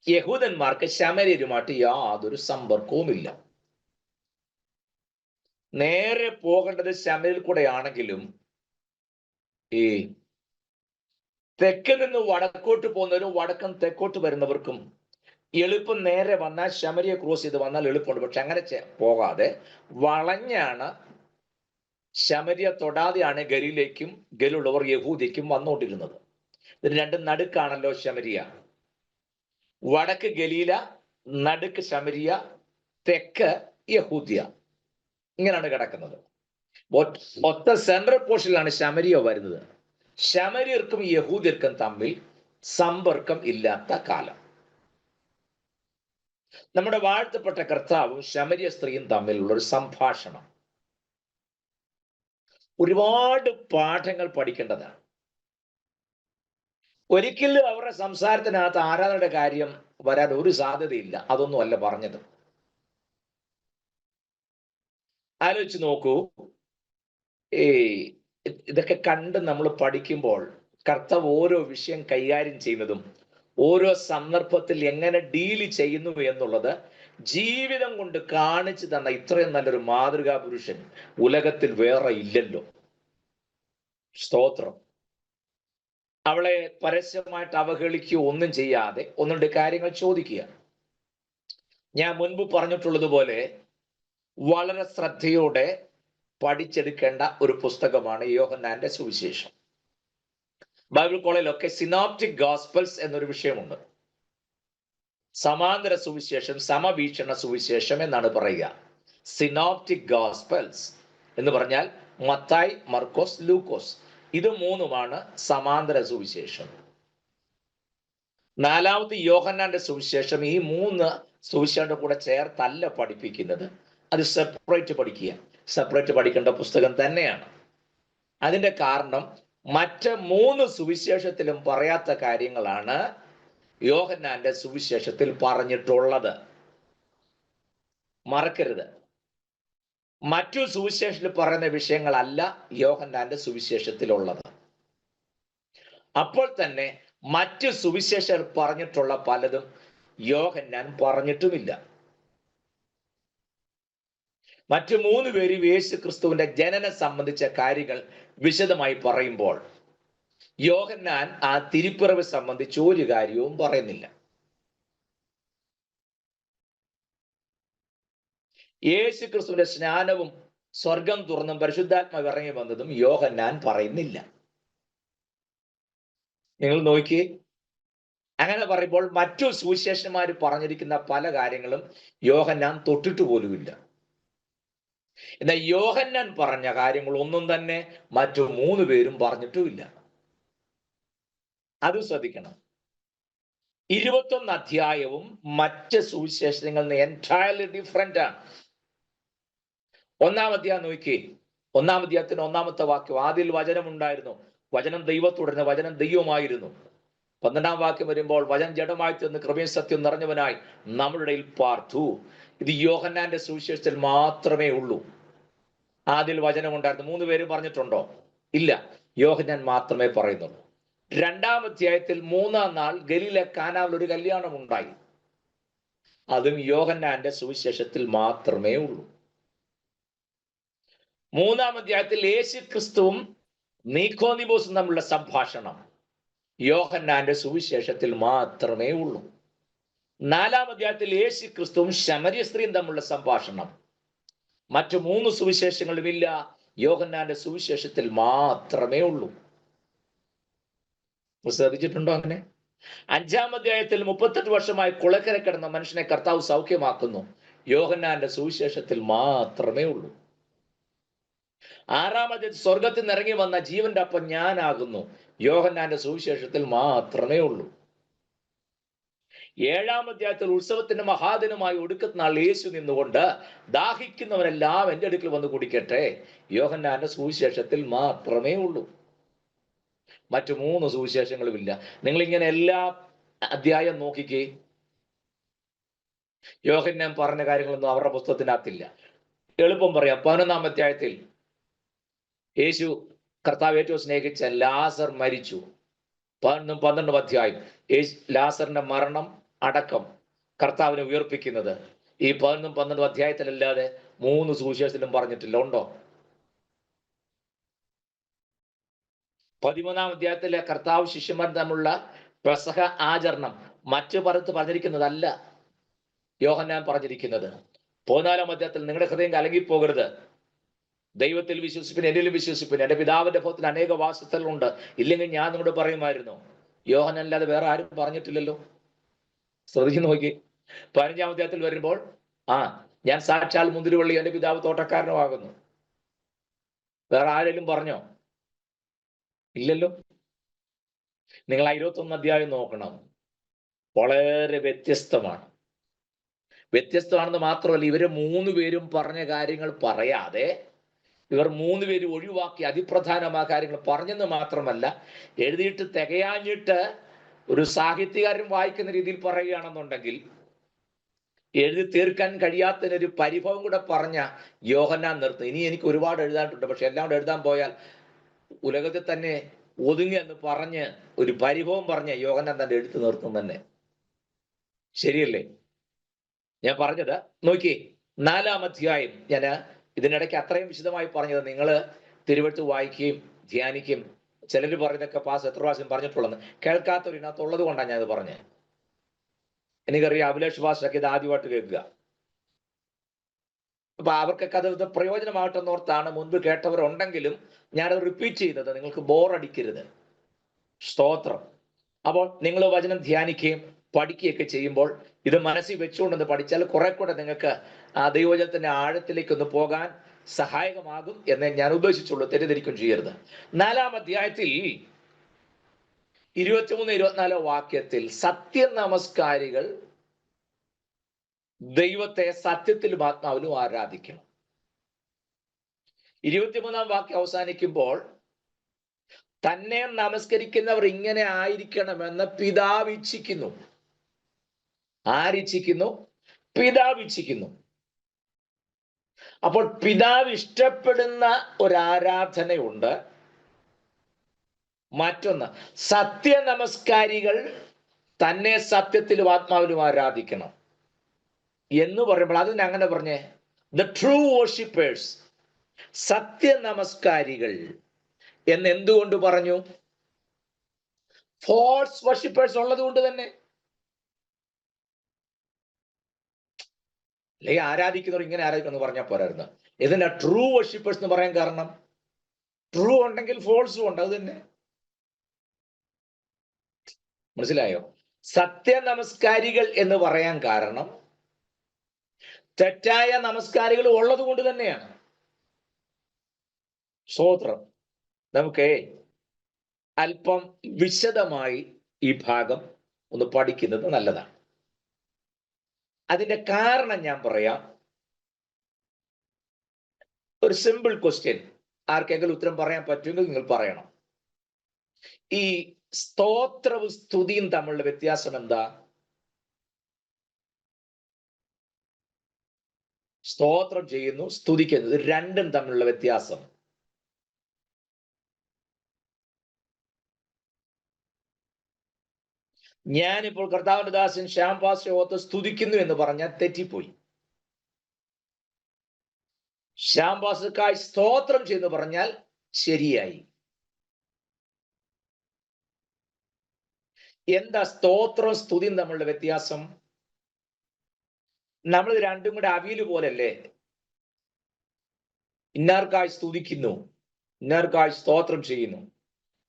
യഹൂദന്മാർക്ക് ശമര്യരുമായിട്ട് യാതൊരു സമ്പർക്കവുമില്ല. നേരെ പോകേണ്ടത് ശമരിൽ കൂടെ ആണെങ്കിലും ഈ തെക്ക് നിന്ന് വടക്കോട്ട് പോകുന്നവരും വടക്കം തെക്കോട്ട് വരുന്നവർക്കും എളുപ്പം നേരെ വന്നാൽ ശമരിയെ ക്രോസ് ചെയ്ത് വന്നാൽ എളുപ്പമുണ്ട്. പക്ഷെ അങ്ങനെ പോകാതെ വളഞ്ഞാണ് ശമരിയ തൊടാതെയാണ് ഗലിയിലേക്കും ഗലുള്ളവർ യഹൂദിക്കും വന്നുകൊണ്ടിരുന്നത്. ഇതിന് രണ്ടും നടുക്കാണല്ലോ ശമരിയ. വടക്ക് ഗലീല, നടുക്ക് ശമരിയ, തെക്ക് യഹൂദിയ. ഇങ്ങനെയാണ് കിടക്കുന്നത്. ഒറ്റ സെൻട്രൽ പോർഷനിലാണ് ശമരിയ വരുന്നത്. ശമര്യർക്കും യഹൂദിയർക്കും തമ്മിൽ സമ്പർക്കം ഇല്ലാത്ത കാലം. നമ്മുടെ വാഴ്ത്തപ്പെട്ട കർത്താവും ശമരിയ സ്ത്രീയും തമ്മിലുള്ള ഒരു സംഭാഷണം ഒരുപാട് പാഠങ്ങൾ പഠിക്കേണ്ടതാണ്. ഒരിക്കലും അവരുടെ സംസാരത്തിനകത്ത് ആരാധനയുടെ കാര്യം വരാൻ ഒരു സാധ്യതയില്ല. അതൊന്നും അല്ല പറഞ്ഞത്. ആലോചിച്ച് നോക്കൂ. ഇതൊക്കെ കണ്ട് നമ്മൾ പഠിക്കുമ്പോൾ കർത്താവ് ഓരോ വിഷയം കൈകാര്യം ചെയ്യുന്നതും ഓരോ സന്ദർഭത്തിൽ എങ്ങനെ ഡീൽ ചെയ്യുന്നു എന്നുള്ളത് ജീവിതം കൊണ്ട് കാണിച്ചു തന്ന ഇത്രയും നല്ലൊരു മാതൃകാ പുരുഷൻ ഉലകത്തിൽ വേറെ ഇല്ലല്ലോ. സ്തോത്രം. അവളെ പരസ്യമായിട്ട് അവഹേളിക്കുകയോ ഒന്നും ചെയ്യാതെ ഒന്നുണ്ട് കാര്യങ്ങൾ ചോദിക്കുക. ഞാൻ മുൻപ് പറഞ്ഞിട്ടുള്ളതുപോലെ വളരെ ശ്രദ്ധയോടെ പഠിച്ചെടുക്കേണ്ട ഒരു പുസ്തകമാണ് യോഹന്നാന്റെ സുവിശേഷം. ബൈബിൾ കോളേജിലൊക്കെ സിനോപ്റ്റിക് ഗോസ്പൽസ് എന്നൊരു വിഷയമുണ്ട്. സമാന്തര സുവിശേഷം, സമവീക്ഷണ സുവിശേഷം എന്നാണ് പറയുക. സിനോപ്റ്റിക് ഗോസ്പൽസ് എന്ന് പറഞ്ഞാൽ മത്തായി, മർക്കോസ്, ലൂക്കോസ്. ഇത് മൂന്നുമാണ് സമാന്തര സുവിശേഷം. നാലാമത് യോഹന്നാന്റെ സുവിശേഷം. ഈ മൂന്ന് സുവിശേഷന്റെ കൂടെ ചേർത്തല്ല പഠിപ്പിക്കുന്നത്, അത് സെപ്പറേറ്റ് പഠിക്കുക. സെപ്പറേറ്റ് പഠിക്കേണ്ട പുസ്തകം തന്നെയാണ്. അതിന്റെ കാരണം മറ്റ് മൂന്ന് സുവിശേഷത്തിലും പറയാത്ത കാര്യങ്ങളാണ് യോഹന്നാന്റെ സുവിശേഷത്തിൽ പറഞ്ഞിട്ടുള്ളത്. മറക്കരുത്. മറ്റു സുവിശേഷത്തിൽ പറയുന്ന വിഷയങ്ങളല്ല യോഹന്നാന്റെ സുവിശേഷത്തിലുള്ളത്. അപ്പോൾ തന്നെ മറ്റു സുവിശേഷങ്ങൾ പറഞ്ഞിട്ടുള്ള പലതും യോഹന്നാൻ പറഞ്ഞിട്ടുമില്ല. മറ്റു മൂന്ന് പേരും യേശു ക്രിസ്തുവിന്റെ ജനനം സംബന്ധിച്ച കാര്യങ്ങൾ വിശദമായി പറയുമ്പോൾ യോഹന്നാൻ ആ തിരുപ്പിറവ് സംബന്ധിച്ച് ഒരു കാര്യവും പറയുന്നില്ല. യേശു ക്രിസ്തുവിന്റെ സ്നാനവും സ്വർഗം തുറന്നും പരിശുദ്ധാത്മാവ് ഇറങ്ങി വന്നതും യോഹന്നാൻ പറയുന്നില്ല. നിങ്ങൾ നോക്കി. അങ്ങനെ പറയുമ്പോൾ മറ്റു സുവിശേഷന്മാർ പറഞ്ഞിരിക്കുന്ന പല കാര്യങ്ങളും യോഹന്നാൻ തൊട്ടിട്ട് പോലുമില്ല. എന്നാൽ യോഹന്നാൻ പറഞ്ഞ കാര്യങ്ങൾ ഒന്നും തന്നെ മറ്റു മൂന്ന് പേരും പറഞ്ഞിട്ടുമില്ല. അത് ശ്രദ്ധിക്കണം. 21 അധ്യായവും മറ്റ് സുവിശേഷങ്ങളിൽ നിന്ന് എൻറ്റയർലി ഡിഫറെന്റ് ആണ്. 1-ാം അധ്യായം നോക്കി. 1-ാം അധ്യായത്തിന് 1-ാമത്തെ വാക്യം, ആദിയിൽ വചനം ഉണ്ടായിരുന്നു, വചനം ദൈവത്തോടുന്ന, വചനം ദൈവമായിരുന്നു. 12-ാം വാക്യം വരുമ്പോൾ വചനം ജഡമായി തീർന്ന് കൃപയും സത്യം നിറഞ്ഞവനായി നമ്മുടെ ഇടയിൽ പാർത്തു. ഇത് യോഹന്നാന്റെ സുവിശേഷത്തിൽ മാത്രമേ ഉള്ളൂ. ആദിയിൽ വചനം ഉണ്ടായിരുന്നു. 3 പേര് പറഞ്ഞിട്ടുണ്ടോ? ഇല്ല. യോഹന്നാൻ മാത്രമേ പറയുന്നുള്ളൂ. 2-ാം അധ്യായത്തിൽ 3-ാം നാൾ ഗലീല കാനാവിൽ ഒരു കല്യാണം ഉണ്ടായി. അതും യോഹന്നാന്റെ സുവിശേഷത്തിൽ മാത്രമേ ഉള്ളൂ. 3-ാം അധ്യായത്തിൽ യേശു ക്രിസ്തുവും നീക്കോദിമോസും തമ്മിലുള്ള സംഭാഷണം യോഹന്നാന്റെ സുവിശേഷത്തിൽ മാത്രമേ ഉള്ളൂ. 4-ാം അധ്യായത്തിൽ യേശു ക്രിസ്തുവും ശമര്യ സ്ത്രീയും തമ്മിലുള്ള സംഭാഷണം മറ്റു 3 സുവിശേഷങ്ങളുമില്ല, യോഹന്നാന്റെ സുവിശേഷത്തിൽ മാത്രമേ ഉള്ളൂ. ശ്രദ്ധിച്ചിട്ടുണ്ടോ അങ്ങനെ? 5-ാം അധ്യായത്തിൽ 38 വർഷമായി കുളക്കര കിടന്ന മനുഷ്യനെ കർത്താവ് സൗഖ്യമാക്കുന്നു, യോഹന്നാന്റെ സുവിശേഷത്തിൽ മാത്രമേ ഉള്ളൂ. 6-ാം അധ്യായത്തിൽ സ്വർഗത്തിൽ നിന്ന് ഇറങ്ങി വന്ന ജീവന്റെ അപ്പം ഞാനാകുന്നു, യോഹന്നാന്റെ സുവിശേഷത്തിൽ മാത്രമേ ഉള്ളൂ. 7-ാം അധ്യായത്തിൽ ഉത്സവത്തിന്റെ മഹാദിനമായി ഒടുക്കത്തെ നാൾ യേശു നിന്നുകൊണ്ട് ദാഹിക്കുന്നവരെല്ലാം എൻ്റെ അടുക്കൽ വന്ന് കുടിക്കട്ടെ, യോഹന്നാന്റെ സുവിശേഷത്തിൽ മാത്രമേ ഉള്ളൂ. മറ്റു 3 സുവിശേഷങ്ങളുമില്ല. നിങ്ങളിങ്ങനെ എല്ലാ അധ്യായം നോക്കിക്കേ. യോഹന്നാൻ പറഞ്ഞ കാര്യങ്ങളൊന്നും അവരുടെ പുസ്തകത്തിനകത്തില്ല. എളുപ്പം പറയാം. 11-ാം അധ്യായത്തിൽ യേശു കർത്താവ് ഏറ്റവും സ്നേഹിച്ച ലാസർ മരിച്ചു. 11-12 അധ്യായം ലാസറിന്റെ മരണം, അടക്കം കർത്താവിനെ ഉയർപ്പിക്കുന്നത് ഈ 11-12 അധ്യായത്തിലല്ലാതെ 3 സുവിശേഷത്തിലും പറഞ്ഞിട്ടില്ല. ഉണ്ടോ? 13-ാം അധ്യായത്തിലെ കർത്താവ് ശിഷ്യന്മാർ തമ്മിലുള്ള പെസഹ ആചരണം മറ്റു പലത്ത് പറഞ്ഞിരിക്കുന്നതല്ല യോഹന്നാൻ പറഞ്ഞിരിക്കുന്നത്. 14-ാം അധ്യായത്തിൽ നിങ്ങളുടെ ഹൃദയം കലങ്ങിപ്പോകരുത്, ദൈവത്തിൽ വിശ്വസിപ്പിൻ, എന്നിലും വിശ്വസിപ്പിൻ, എന്റെ പിതാവിന്റെ ഭവനത്തിൽ അനേക വാസസ്ഥലമുണ്ട്, ഇല്ലെങ്കിൽ ഞാൻ നിങ്ങളോട് പറയുമായിരുന്നു. യോഹന്നാൻ അല്ലാതെ വേറെ ആരും പറഞ്ഞിട്ടില്ലല്ലോ. ശ്രദ്ധിച്ചു നോക്കി. 15-ാം അധ്യായത്തിൽ വരുമ്പോൾ ഞാൻ സാക്ഷാൽ മുന്തിരിവള്ളി, എന്റെ പിതാവ് തോട്ടക്കാരനുമാകുന്നു. വേറെ ആരെങ്കിലും പറഞ്ഞോ? ഇല്ലല്ലോ. നിങ്ങൾ 21 അധ്യായം നോക്കണം. വളരെ വ്യത്യസ്തമാണെന്ന് മാത്രമല്ല, ഇവര് 3 പേരും പറഞ്ഞ കാര്യങ്ങൾ പറയാതെ ഇവർ 3 പേരും ഒഴിവാക്കി അതിപ്രധാനമായ കാര്യങ്ങൾ പറഞ്ഞെന്ന് മാത്രമല്ല, എഴുതിയിട്ട് തികയാഞ്ഞിട്ട് ഒരു സാഹിത്യകാരൻ വായിക്കുന്ന രീതിയിൽ പറയുകയാണെന്നുണ്ടെങ്കിൽ എഴുതി തീർക്കാൻ കഴിയാത്തതിനൊരു പരിഭവം കൂടെ പറഞ്ഞ യോഹന്നാൻ നിർത്തും. ഇനി എനിക്ക് ഒരുപാട് എഴുതാനുണ്ട്, പക്ഷെ എല്ലാം കൂടെ എഴുതാൻ പോയാൽ ഉലകത്തിൽ തന്നെ ഒതുങ്ങി എന്ന് പറഞ്ഞ് ഒരു പരിഭവം പറഞ്ഞ യോഹന്നാൻ തന്റെ എഴുത്ത് നിർത്തും തന്നെ. ശരിയല്ലേ? ഞാൻ പറഞ്ഞത് നോക്കി. 4-ാം അധ്യായം ഞാൻ ഇതിനിടയ്ക്ക് അത്രയും വിശദമായി പറഞ്ഞത് നിങ്ങൾ തിരുവെഴുത്ത് വായിക്കുകയും ധ്യാനിക്കുകയും, ചിലർ പറയുന്നതൊക്കെ പാസ് എത്ര പ്രാവശ്യം പറഞ്ഞിട്ടുള്ളത് കേൾക്കാത്തവരിനകത്തുള്ളത് കൊണ്ടാണ് ഞാനത് പറഞ്ഞത്. എനിക്കറിയാം അഭിലാഷ് പാസ്റ്റൊക്കെ ഇത് ആദ്യമായിട്ട് കേൾക്കുക. അപ്പൊ അവർക്കൊക്കെ അത് പ്രയോജനമാകട്ടെന്നോർത്താണ് മുൻപ് കേട്ടവരുണ്ടെങ്കിലും ഞാനത് റിപ്പീറ്റ് ചെയ്യുന്നത്. നിങ്ങൾക്ക് ബോറടിക്കരുത്. സ്തോത്രം. അപ്പോൾ നിങ്ങൾ വചനം ധ്യാനിക്കുകയും പഠിക്കുകയൊക്കെ ചെയ്യുമ്പോൾ ഇത് മനസ്സിൽ വെച്ചുകൊണ്ടൊന്ന് പഠിച്ചാൽ കുറെ കൂടെ നിങ്ങൾക്ക് ആ ദൈവവചനത്തിന്റെ ആഴത്തിലേക്കൊന്ന് പോകാൻ സഹായകമാകും എന്ന് ഞാൻ ഉദ്ദേശിച്ചുള്ളൂ. തെറ്റിദ്ധരിക്കും ചെയ്യരുത്. 4-ാം അധ്യായത്തിൽ 23-24 വാക്യത്തിൽ സത്യനമസ്കാരികൾ ദൈവത്തെ സത്യത്തിലും ആത്മാവിലും ആരാധിക്കണം. 23-ാം വാക്യം അവസാനിക്കുമ്പോൾ തന്നെ നമസ്കരിക്കുന്നവർ ഇങ്ങനെ ആയിരിക്കണമെന്ന് പിതാവ് ഇച്ഛിക്കുന്നു. ആരിച്ഛിക്കുന്നു? പിതാവ് ഇച്ഛിക്കുന്നു. അപ്പോൾ പിതാവ് ഇഷ്ടപ്പെടുന്ന ഒരു ആരാധനയുണ്ട്. മറ്റൊന്ന്, സത്യനമസ്കാരികൾ തന്നെ സത്യത്തിലും ആത്മാവിലും ആരാധിക്കണം എന്ന് പറയുമ്പോൾ അതിന് അങ്ങനെ പറഞ്ഞേ, ദ ട്രൂ വർഷിപ്പേഴ്സ്, സത്യനമസ്കാരികൾ എന്ന് എന്തുകൊണ്ട് പറഞ്ഞു? ഫോൾസ് വർഷിപ്പേഴ്സ് ഉള്ളത് കൊണ്ട് തന്നെ. അല്ലെങ്കിൽ ആരാധിക്കുന്നവർ ഇങ്ങനെ ആരാധിക്കുന്നു പറഞ്ഞാൽ പോരായിരുന്നു. ഇതിനാ ട്രൂ വർഷിപ്പേഴ്സ് എന്ന് പറയാൻ കാരണം? ട്രൂ ഉണ്ടെങ്കിൽ ഫോൾസും ഉണ്ട്, അത് തന്നെ. മനസ്സിലായോ? സത്യനമസ്കാരികൾ എന്ന് പറയാൻ കാരണം തെറ്റായ നമസ്കാരികൾ ഉള്ളത് കൊണ്ട് തന്നെയാണ്. സ്തോത്രം. നമുക്ക് അല്പം വിശദമായി ഈ ഭാഗം ഒന്ന് പഠിക്കുന്നത് നല്ലതാണ്. അതിന്റെ കാരണം ഞാൻ പറയാം. ഒരു സിമ്പിൾ ക്വസ്റ്റ്യൻ, ആർക്കെങ്കിലും ഉത്തരം പറയാൻ പറ്റുമെങ്കിൽ നിങ്ങൾ പറയണം. ഈ സ്തോത്രവും സ്തുതിയും തമ്മിലുള്ള വ്യത്യാസം എന്താ? സ്തോത്രം ചെയ്യുന്നു, സ്തുതിക്കുന്നത്, രണ്ടും തമ്മിലുള്ള വ്യത്യാസം. ഞാനിപ്പോൾ കർത്താവിന്റെ ദാസൻ ശ്യാം പാസ്റ്ററെ ഓർത്ത് സ്തുതിക്കുന്നു എന്ന് പറഞ്ഞാൽ തെറ്റിപ്പോയി. ശ്യാം പാസ്റ്റർക്കായി സ്തോത്രം ചെയ്തു പറഞ്ഞാൽ ശരിയായി. എന്താ സ്തോത്രവും സ്തുതിയും തമ്മിലുള്ള വ്യത്യാസം? നമ്മൾ രണ്ടും കൂടെ അവിയൽ പോലല്ലേ. ഇന്നാർക്കായി സ്തുതിക്കുന്നു, ഇന്നാർക്കായി സ്തോത്രം ചെയ്യുന്നു.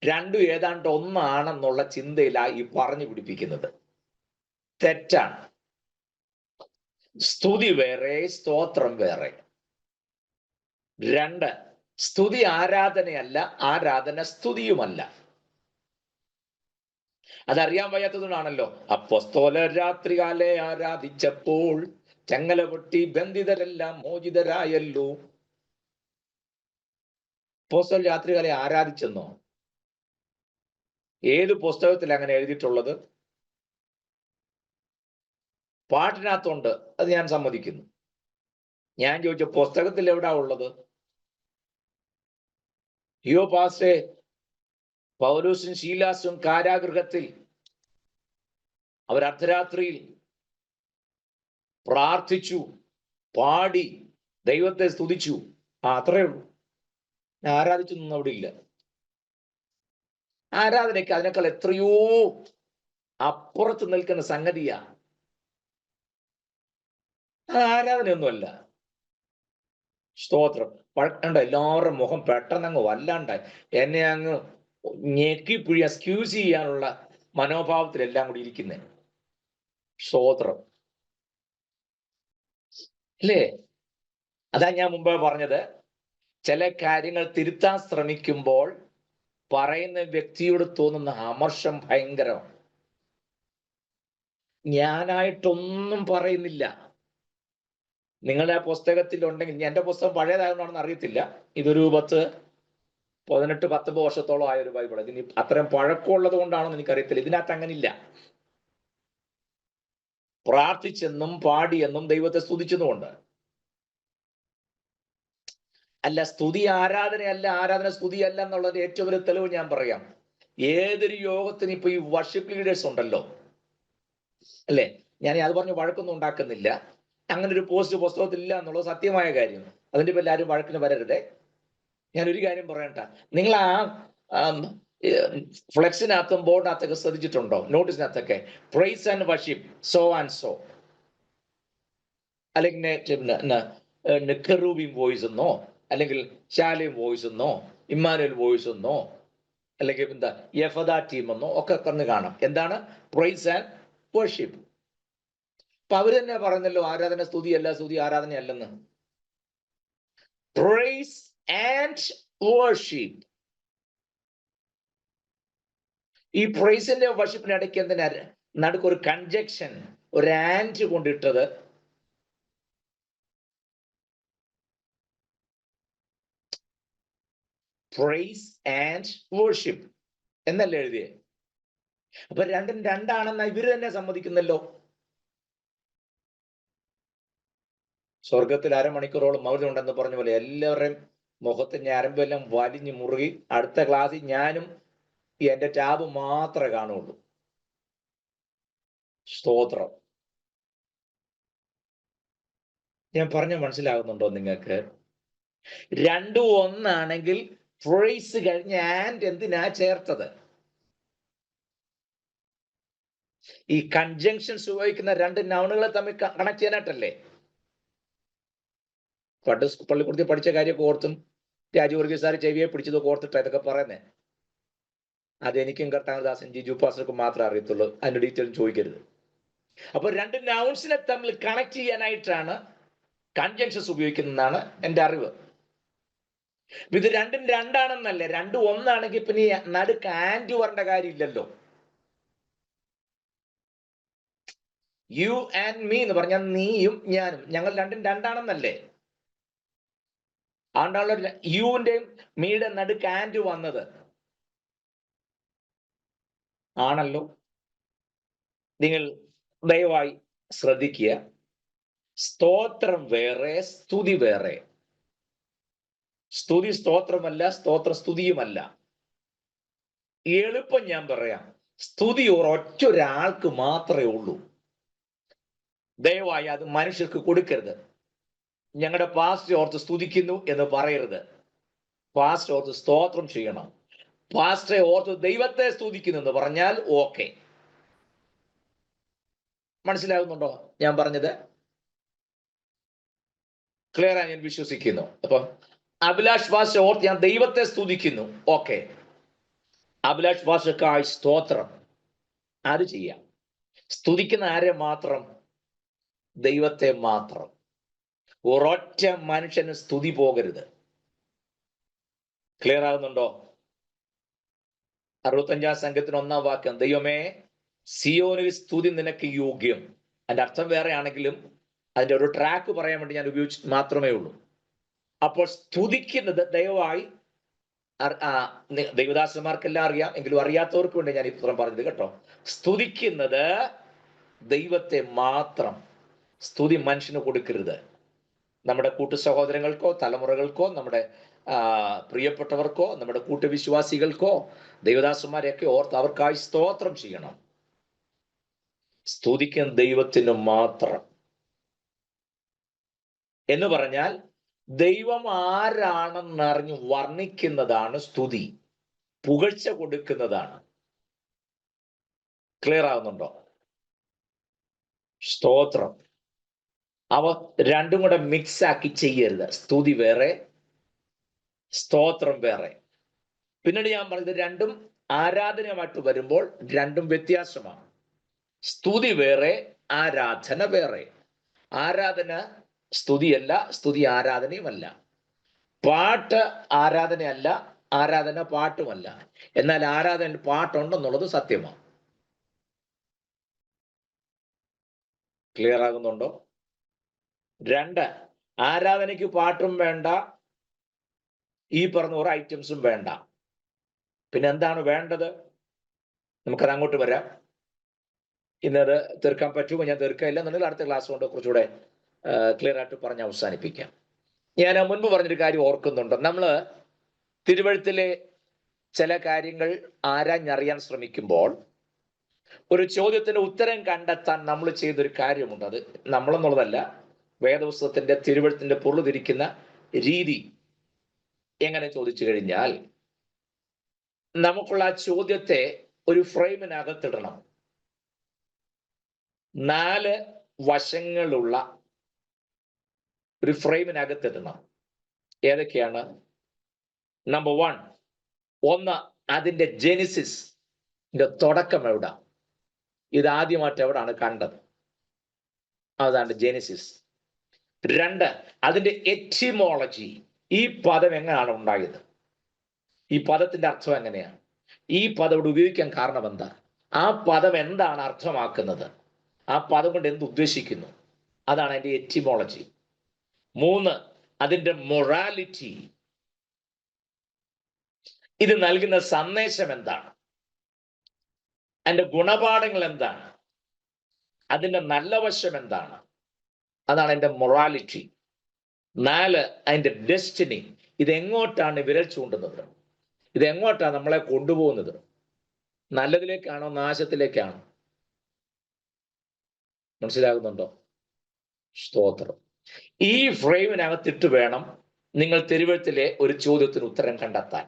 രണ്ടും ഏതാണ്ട് ഒന്നാണെന്നുള്ള ചിന്തയിലാണ് ഈ പറഞ്ഞു പിടിപ്പിക്കുന്നത്. തെറ്റാണ്. സ്തുതി വേറെ, സ്തോത്രം വേറെ. രണ്ട്, സ്തുതി ആരാധനയല്ല, ആരാധന സ്തുതിയുമല്ല. അതറിയാൻ വയ്യാത്തതുകൊണ്ടാണല്ലോ അപ്പോസ്തലർ രാത്രികാലെ ആരാധിച്ചപ്പോൾ ചങ്ങല പൊട്ടി ബന്ധിതരെല്ലാം മോചിതരായല്ലോ. അപ്പോസ്തലർ രാത്രികാലെ ആരാധിച്ചെന്നോ? ഏത് പുസ്തകത്തിൽ അങ്ങനെ എഴുതിയിട്ടുള്ളത്? പാട്ടിനകത്തുണ്ട്, അത് ഞാൻ സമ്മതിക്കുന്നു. ഞാൻ ചോദിച്ച പുസ്തകത്തിൽ എവിടാ ഉള്ളത്? യോ പാസ്റ്റേ, പൗലോസും ശീലാസും കാരാഗൃഹത്തിൽ അവർ അർദ്ധരാത്രിയിൽ പ്രാർത്ഥിച്ചു, പാടി, ദൈവത്തെ സ്തുതിച്ചു. അത്രേ ഉള്ളൂ. ഞാൻ ആരാധിച്ചൊന്നും അവിടെ ഇല്ല. ആരാധനയ്ക്ക് അതിനേക്കാൾ എത്രയോ അപ്പുറത്ത് നിൽക്കുന്ന സംഗതിയാ. ആരാധനയൊന്നുമല്ല. സ്തോത്രം. പഴക്കണ്ട എല്ലാവരുടെ മുഖം പെട്ടെന്ന് അങ്ങ് വല്ലാണ്ടായി. എന്നെ അങ്ങ് ഞെക്കിപ്പിഴി സ്ക്യൂസ് ചെയ്യാനുള്ള മനോഭാവത്തിലെല്ലാം കൂടി ഇരിക്കുന്നേ. സ്തോത്രം അല്ലേ? അതാ ഞാൻ മുമ്പേ പറഞ്ഞത്, ചില കാര്യങ്ങൾ തിരുത്താൻ ശ്രമിക്കുമ്പോൾ പറയുന്ന വ്യക്തിയോട് തോന്നുന്ന അമർഷം ഭയങ്കരമാണ്. ഞാനായിട്ടൊന്നും പറയുന്നില്ല. നിങ്ങളുടെ ആ പുസ്തകത്തിൽ ഉണ്ടെങ്കിൽ, എന്റെ പുസ്തകം പഴയതായതുകൊണ്ടാണെന്ന് അറിയത്തില്ല, ഇതൊരു 18-19 വർഷത്തോളം ആയ ഒരു ബൈബിൾ. ഇതിന് അത്രയും പഴക്കമുള്ളത് കൊണ്ടാണെന്ന് എനിക്കറിയത്തില്ല. ഇതിനകത്ത് അങ്ങനില്ല. പ്രാർത്ഥിച്ചെന്നും പാടിയെന്നും ദൈവത്തെ സ്തുതിച്ചെന്നുമുണ്ട്. അല്ല, സ്തുതി ആരാധനയല്ല, ആരാധന സ്തുതിയല്ല എന്നുള്ളത് ഏറ്റവും വലിയ തെളിവ് ഞാൻ പറയാം. ഏതൊരു യോഗത്തിന് ഇപ്പൊ ഈ വർഷിപ്പ് ലീഡേഴ്സ് ഉണ്ടല്ലോ, അല്ലെ? ഞാൻ അത് പറഞ്ഞ് വഴക്കൊന്നും ഉണ്ടാക്കുന്നില്ല. അങ്ങനെ ഒരു പോസ്റ്റ് പുസ്തകത്തിൽ ഇല്ല എന്നുള്ളത് സത്യമായ കാര്യം. അതിന്റെ പേരിൽ ആരും വഴക്കിന് വരരുതേ. ഞാൻ ഒരു കാര്യം പറയണ്ട, നിങ്ങൾ ആ ഫ്ലെക്സിനകത്തും ബോർഡിനകത്തൊക്കെ ശ്രദ്ധിച്ചിട്ടുണ്ടോ? നോട്ടീസിനകത്തൊക്കെ praise and worship so and so, അല്ലെങ്കിൽ കെറൂബിം വോയിസ് എന്നോ, അല്ലെങ്കിൽ ശാലേം വോയിസ് എന്നോ, ഇമ്മാനുവൽ വോയിസ് എന്നോ, അല്ലെങ്കിൽ എന്താ യഫദ ടീം എന്നോ ഒക്കെ കണ്ണ് കാണാം. എന്താണ് പ്രൈസ് ആൻഡ് വർഷിപ്പ്? അപ്പൊ അവര് തന്നെ പറഞ്ഞല്ലോ, ആരാധന സ്തുതിയല്ല, സ്തുതി ആരാധനയല്ലെന്ന്. Price and worship. ഈ പ്രൈസിന്റെ വർഷിപ്പിന് ഇടയ്ക്ക് എന്തിനാ നടുക്ക് ഒരു കൺജക്ഷൻ, ഒരു ആൻഡ് കൊണ്ടിട്ടത്? പ്രൈസ് ആൻഡ് വർഷിപ്പ് എന്നല്ലേ എഴുതിയേ? അപ്പൊ രണ്ടും രണ്ടാണെന്ന് ഇവര് തന്നെ സമ്മതിക്കുന്നല്ലോ. സ്വർഗത്തിൽ അരമണിക്കൂറോളം മൗനം ഉണ്ടെന്ന് പറഞ്ഞ പോലെ എല്ലാവരുടെയും മുഖത്ത് ഞരമ്പെല്ലാം വലിഞ്ഞു മുറുകി. അടുത്ത ക്ലാസ്സിൽ ഞാനും എന്റെ ടാബ് മാത്രമേ കാണുള്ളൂ. സ്തോത്രം. ഞാൻ പറഞ്ഞ മനസ്സിലാകുന്നുണ്ടോ നിങ്ങൾക്ക്? രണ്ടും ഒന്നാണെങ്കിൽ പ്രൈസ് കഴിഞ്ഞ ആൻഡ് എന്തിനാ ചേർത്തത്? ഈ കൺജങ്ഷൻസ് ഉപയോഗിക്കുന്ന രണ്ട് നൗണുകളെ തമ്മിൽ കണക്ട് ചെയ്യാനായിട്ടല്ലേ? പള്ളിക്കൂടത്തിൽ പഠിച്ച കാര്യമൊക്കെ ഓർത്തും രാജവർഗീസ് സാർ ചെവിയെ പിടിച്ചതൊക്കെ ഓർത്തിട്ടാ ഇതൊക്കെ പറയുന്നേ. അതെനിക്കും കർത്താനദാസൻ ജിജു പാസ്റ്റർക്കും മാത്രമേ അറിയത്തുള്ളൂ. അതിന്റെ ഡീറ്റെയിൽ ചോദിക്കരുത്. അപ്പൊ രണ്ട് നൗൺസിനെ തമ്മിൽ കണക്ട് ചെയ്യാനായിട്ടാണ് കൺജങ്ഷൻസ് ഉപയോഗിക്കുന്നതാണ് എന്റെ അറിവ്. ഇത് രണ്ടും രണ്ടാണെന്നല്ലേ? രണ്ടും ഒന്നാണെങ്കിൽ പിന്നെ നടുക്ക് ആൻഡ് വരേണ്ട കാര്യമില്ലല്ലോ. യു ആൻഡ് മീ എന്ന് പറഞ്ഞാൽ നീയും ഞാനും, ഞങ്ങൾ രണ്ടും രണ്ടാണെന്നല്ലേ? അതുകൊണ്ടാണല്ലോ യുവിന്റെയും മീയുടെ നടുക്ക് ആൻഡ് വന്നത്. ആണല്ലോ. നിങ്ങൾ ദയവായി ശ്രദ്ധിക്കുക. സ്തോത്രം വേറെ, സ്തുതി വേറെ. സ്തുതി സ്തോത്രമല്ല, സ്തോത്ര സ്തുതിയുമല്ല. എളുപ്പം ഞാൻ പറയാം, സ്തുതി ഒരൊറ്റൊരാൾക്ക് മാത്രമേ ഉള്ളൂ. ദയവായി അത് മനുഷ്യർക്ക് കൊടുക്കരുത്. ഞങ്ങളുടെ പാസ്റ്റർ ഓർത്ത് സ്തുതിക്കുന്നു എന്ന് പറയരുത്. പാസ്റ്റർ ഓർത്ത് സ്തോത്രം ചെയ്യണം. പാസ്റ്ററെ ഓർത്ത് ദൈവത്തെ സ്തുതിക്കുന്നു എന്ന് പറഞ്ഞാൽ ഓക്കെ. മനസ്സിലാകുന്നുണ്ടോ ഞാൻ പറഞ്ഞത്? ക്ലിയർ ആയി ഞാൻ വിശ്വസിക്കുന്നു. അപ്പം അഭിലാഷ് പാസ്റ്റർ ഓർത്ത് ഞാൻ ദൈവത്തെ സ്തുതിക്കുന്നു, ഓക്കെ. അഭിലാഷ് പാസ്റ്റർക്കായി സ്തോത്രം, അത് ചെയ്യാം. സ്തുതിക്കുന്ന ആരെ മാത്രം? ദൈവത്തെ മാത്രം. ഒരൊറ്റ മനുഷ്യന് സ്തുതി പോകരുത്. ക്ലിയർ ആകുന്നുണ്ടോ? 65 സംഘത്തിന് 1-ാം വാക്യം, ദൈവമേ സിയോനിൽ സ്തുതി നിനക്ക് യോഗ്യം. അതിന്റെ അർത്ഥം വേറെ ആണെങ്കിലും അതിന്റെ ഒരു ട്രാക്ക് പറയാൻ വേണ്ടി ഞാൻ ഉപയോഗിച്ച് മാത്രമേ ഉള്ളൂ. അപ്പോൾ സ്തുതിക്കുന്നത് ദയവായി ദൈവദാസന്മാർക്കെല്ലാം അറിയാം, എങ്കിലും അറിയാത്തവർക്ക് വേണ്ടി ഞാൻ ഇത്രയും പറഞ്ഞത് കേട്ടോ. സ്തുതിക്കുന്നത് ദൈവത്തെ മാത്രം. സ്തുതി മനുഷ്യന് കൊടുക്കരുത്. നമ്മുടെ കൂട്ടു സഹോദരങ്ങൾക്കോ തലമുറകൾക്കോ നമ്മുടെ പ്രിയപ്പെട്ടവർക്കോ നമ്മുടെ കൂട്ടുവിശ്വാസികൾക്കോ ദൈവദാസന്മാരെയൊക്കെ ഓർത്ത് അവർക്കായി സ്തോത്രം ചെയ്യണം. സ്തുതിക്കുന്ന ദൈവത്തിന് മാത്രം. എന്ന് പറഞ്ഞാൽ ദൈവം ആരാണെന്നറിഞ്ഞ് വർണ്ണിക്കുന്നതാണ് സ്തുതി, പുകഴ്ച കൊടുക്കുന്നതാണ്. ക്ലിയർ ആവുന്നുണ്ടോ? സ്തോത്രം. അവ രണ്ടും കൂടെ മിക്സ് ആക്കി ചെയ്യരുത്. സ്തുതി വേറെ, സ്തോത്രം വേറെ. പിന്നീട് ഞാൻ പറഞ്ഞത് രണ്ടും ആരാധനയുമായിട്ട് വരുമ്പോൾ രണ്ടും വ്യത്യാസമാണ്. സ്തുതി വേറെ, ആരാധന വേറെ. ആരാധന സ്തുതിയല്ല, സ്തുതി ആരാധനയുമല്ല. പാട്ട് ആരാധനയല്ല, ആരാധന പാട്ടുമല്ല. എന്നാൽ ആരാധന പാട്ടുണ്ടെന്നുള്ളത് സത്യമാണ്. ക്ലിയർ ആകുന്നുണ്ടോ? രണ്ട്, ആരാധനയ്ക്ക് പാട്ടും വേണ്ട, ഈ പറഞ്ഞ ഒരു ഐറ്റംസും വേണ്ട. പിന്നെ എന്താണ് വേണ്ടത്? നമുക്കത് അങ്ങോട്ട് വരാം. ഇന്നത് തീർക്കാൻ പറ്റുമോ? ഞാൻ തീർക്കില്ല എന്നുണ്ടെങ്കിൽ അടുത്ത ക്ലാസ് കൊണ്ട് കുറച്ചുകൂടെ ക്ലിയർ ആയിട്ട് പറഞ്ഞ് അവസാനിപ്പിക്കാം. ഞാൻ മുൻപ് പറഞ്ഞൊരു കാര്യം ഓർക്കുന്നുണ്ട്. നമ്മൾ തിരുവഴുത്തിലെ ചില കാര്യങ്ങൾ ആരാഞ്ഞറിയാൻ ശ്രമിക്കുമ്പോൾ ഒരു ചോദ്യത്തിന് ഉത്തരം കണ്ടെത്താൻ നമ്മൾ ചെയ്തൊരു കാര്യമുണ്ട്. അത് നമ്മളെന്നുള്ളതല്ല, വേദപുസ്തകത്തിന്റെ തിരുവഴുത്തിന്റെ പൊരുൾ തിരിക്കുന്ന രീതി. എങ്ങനെ ചോദിച്ചു കഴിഞ്ഞാൽ, നമുക്കുള്ള ആ ചോദ്യത്തെ ഒരു ഫ്രെയിമിനകത്തിടണം. 4 വശങ്ങളുള്ള ഒരു ഫ്രെയിമിനകത്തിടണം. ഏതൊക്കെയാണ്? നമ്പർ 1, ഒന്ന് അതിന്റെ ജെനിസിസ്, തുടക്കം എവിടെ, ഇത് ആദ്യമായിട്ട് എവിടാണ് കണ്ടത്, അതാണ് ജെനിസിസ്. 2, അതിന്റെ എറ്റിമോളജി, ഈ പദം എങ്ങനെയാണ് ഉണ്ടായത്, ഈ പദത്തിന്റെ അർത്ഥം എങ്ങനെയാണ്, ഈ പദം ഇവിടെ ഉപയോഗിക്കാൻ കാരണം എന്താ, ആ പദം എന്താണ് അർത്ഥമാക്കുന്നത്, ആ പദം കൊണ്ട് എന്ത് ഉദ്ദേശിക്കുന്നു, അതാണ് അതിന്റെ എറ്റിമോളജി. 3, അതിന്റെ മൊറാലിറ്റി, ഇത് നൽകുന്ന സന്ദേശം എന്താണ്, അതിന്റെ ഗുണപാഠങ്ങൾ എന്താണ്, അതിന്റെ നല്ല വശം എന്താണ്, അതാണ് അതിന്റെ മൊറാലിറ്റി. 4, അതിന്റെ ഡെസ്റ്റിനി, ഇതെങ്ങോട്ടാണ് വിരൽ ചൂണ്ടുന്നത്, ഇതെങ്ങോട്ടാണ് നമ്മളെ കൊണ്ടുപോകുന്നത്, നല്ലതിലേക്കാണോ നാശത്തിലേക്കാണോ? മനസ്സിലാകുന്നുണ്ടോ? സ്തോത്രം. ഈ ഫ്രെയിമിനകത്തിട്ട് വേണം നിങ്ങൾ തിരുവഴുത്തിലെ ഒരു ചോദ്യത്തിന് ഉത്തരം കണ്ടെത്താൻ.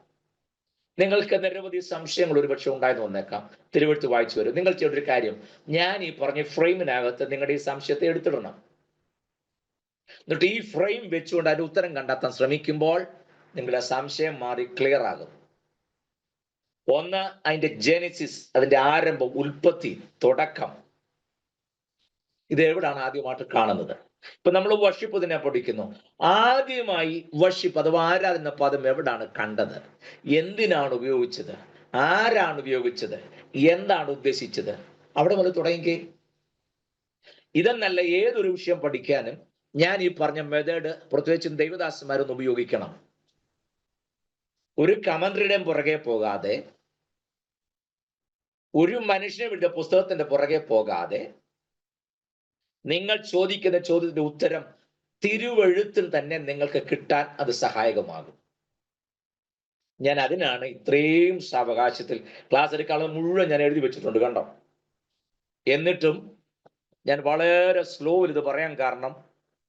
നിങ്ങൾക്ക് നിരവധി സംശയങ്ങൾ ഒരുപക്ഷെ ഉണ്ടായെന്ന് വന്നേക്കാം. തിരുവഴുത്ത് വായിച്ചു വരും. നിങ്ങൾ ചെയ്യേണ്ട ഒരു കാര്യം, ഞാൻ ഈ പറഞ്ഞ ഫ്രെയിമിനകത്ത് നിങ്ങളുടെ ഈ സംശയത്തെ എടുത്തിടണം. എന്നിട്ട് ഈ ഫ്രെയിം വെച്ചുകൊണ്ട് അതിന്റെ ഉത്തരം കണ്ടെത്താൻ ശ്രമിക്കുമ്പോൾ നിങ്ങളുടെ സംശയം മാറി ക്ലിയർ ആകും. 1, അതിന്റെ ജെനിസിസ്, അതിന്റെ ആരംഭം, ഉൽപ്പത്തി, തുടക്കം. ഇത് എവിടാണ് ആദ്യമായിട്ട് കാണുന്നത്? ഇപ്പൊ നമ്മൾ വർഷിപ്പ് തന്നെ പഠിക്കുന്നു. ആദ്യമായി വർഷിപ്പ് അഥവാ ആരാധന പദം എവിടാണ് കണ്ടത്, എന്തിനാണ് ഉപയോഗിച്ചത്, ആരാണ് ഉപയോഗിച്ചത്, എന്താണ് ഉദ്ദേശിച്ചത്, അവിടെ മുതൽ തുടങ്ങിക്കേ. ഇതെന്നല്ല ഏതൊരു വിഷയം പഠിക്കാനും ഞാൻ ഈ പറഞ്ഞ മെത്തേഡ് പ്രത്യേകിച്ചും ദൈവദാസന്മാരൊന്ന് ഉപയോഗിക്കണം. ഒരു കമന്ററിയുടെയും പുറകെ പോകാതെ, ഒരു മനുഷ്യനെ വിട്ട പുസ്തകത്തിന്റെ പുറകെ പോകാതെ, നിങ്ങൾ ചോദിക്കുന്ന ചോദ്യത്തിന്റെ ഉത്തരം തിരുവെഴുത്തിൽ തന്നെ നിങ്ങൾക്ക് കിട്ടാൻ അത് സഹായകമാകും. ഞാൻ അതിനാണ് ഇത്രയും സാവകാശത്തിൽ ക്ലാസ് എടുക്കാനുള്ള മുഴുവൻ ഞാൻ എഴുതി വെച്ചിട്ടുണ്ട്, കണ്ടോ. എന്നിട്ടും ഞാൻ വളരെ സ്ലോയിൽ ഇത് പറയാൻ കാരണം